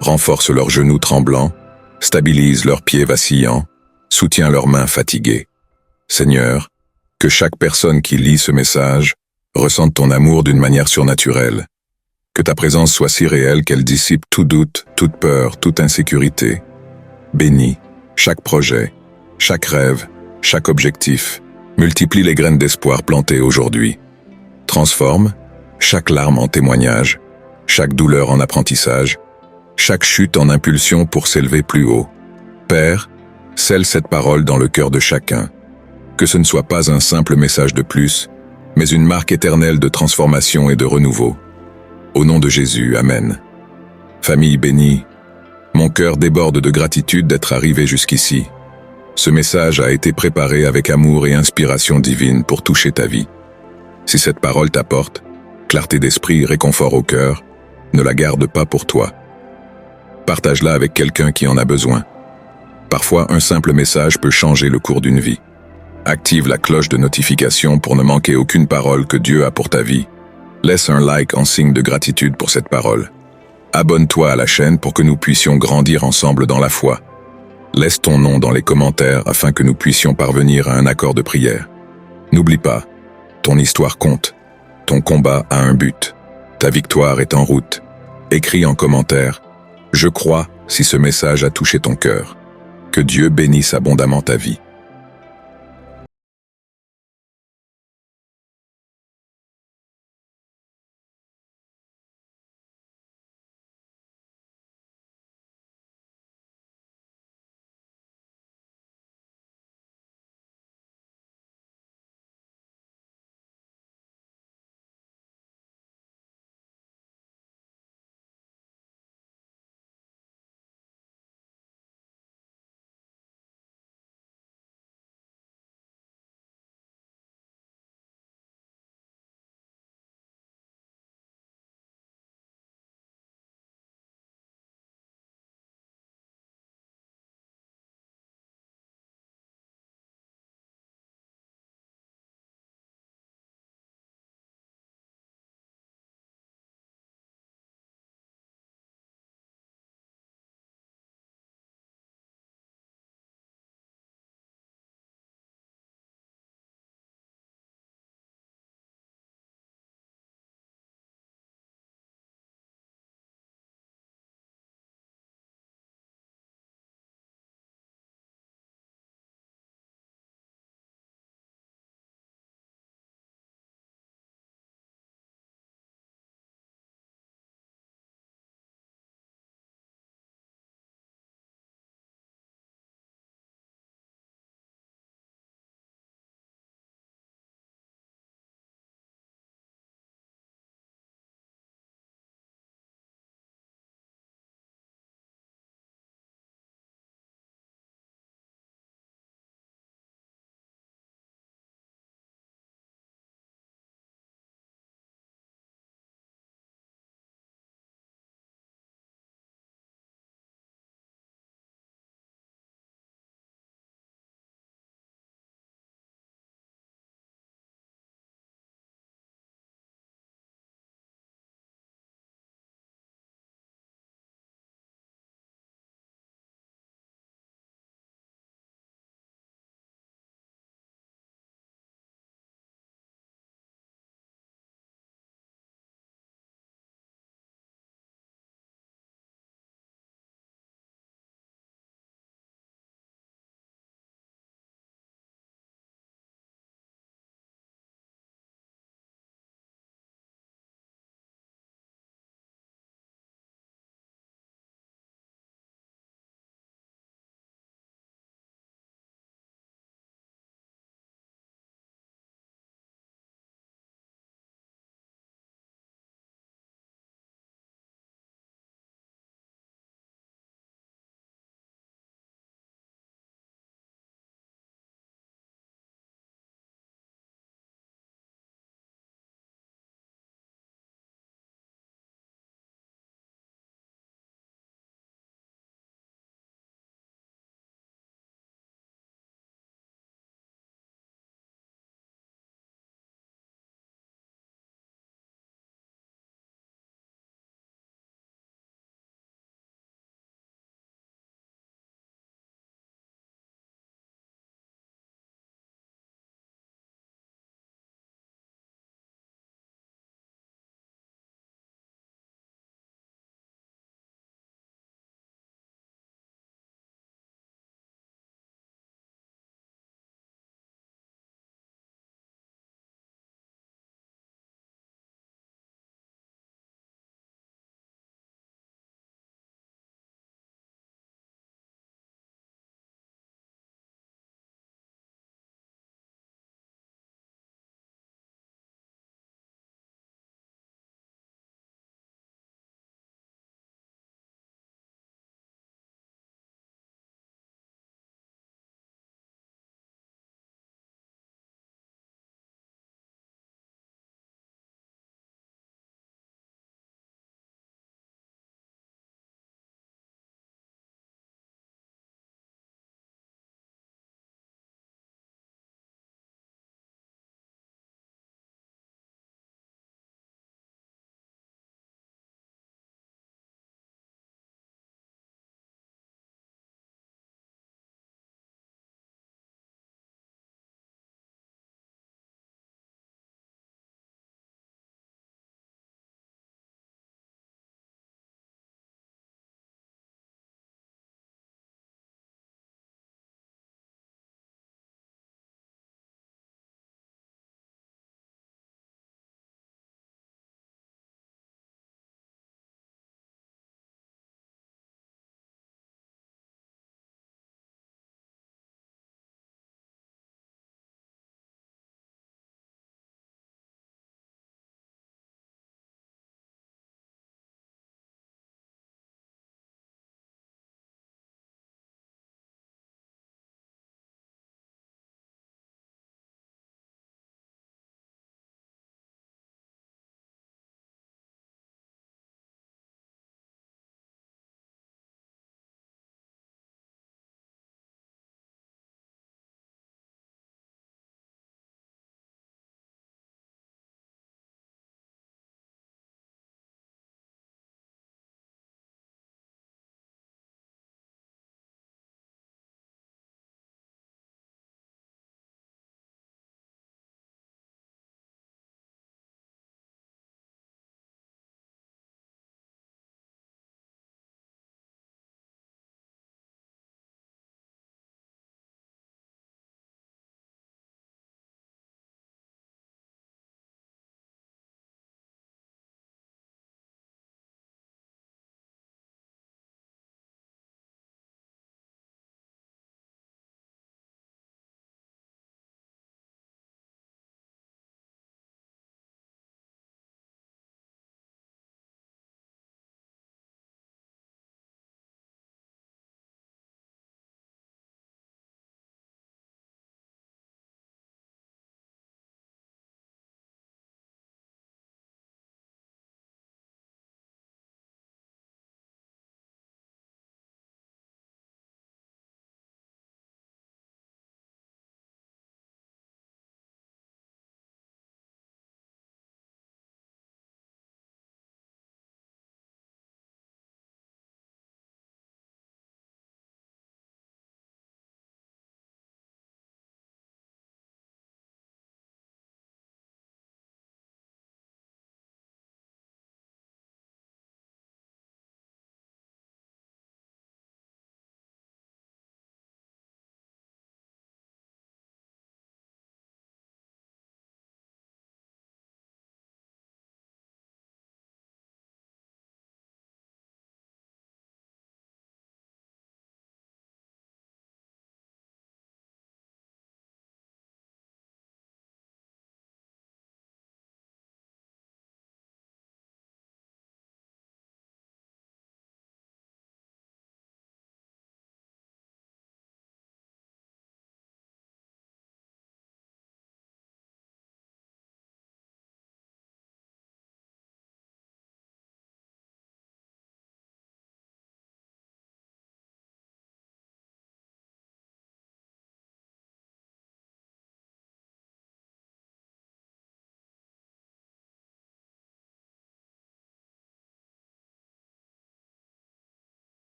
Renforce leurs genoux tremblants, stabilise leurs pieds vacillants, soutiens leurs mains fatiguées. Seigneur, que chaque personne qui lit ce message ressente ton amour d'une manière surnaturelle. Que ta présence soit si réelle qu'elle dissipe tout doute, toute peur, toute insécurité. Bénis chaque projet, chaque rêve, chaque objectif. Multiplie les graines d'espoir plantées aujourd'hui. Transforme chaque larme en témoignage, chaque douleur en apprentissage, chaque chute en impulsion pour s'élever plus haut. Père, scelle cette parole dans le cœur de chacun. Que ce ne soit pas un simple message de plus, mais une marque éternelle de transformation et de renouveau. Au nom de Jésus, Amen. Famille bénie, mon cœur déborde de gratitude d'être arrivé jusqu'ici. Ce message a été préparé avec amour et inspiration divine pour toucher ta vie. Si cette parole t'apporte clarté d'esprit, réconfort au cœur, ne la garde pas pour toi. Partage-la avec quelqu'un qui en a besoin. Parfois, un simple message peut changer le cours d'une vie. Active la cloche de notification pour ne manquer aucune parole que Dieu a pour ta vie. Laisse un like en signe de gratitude pour cette parole. Abonne-toi à la chaîne pour que nous puissions grandir ensemble dans la foi. Laisse ton nom dans les commentaires afin que nous puissions parvenir à un accord de prière. N'oublie pas, ton histoire compte. Ton combat a un but. Ta victoire est en route. Écris en commentaire « Je crois » si ce message a touché ton cœur. Que Dieu bénisse abondamment ta vie.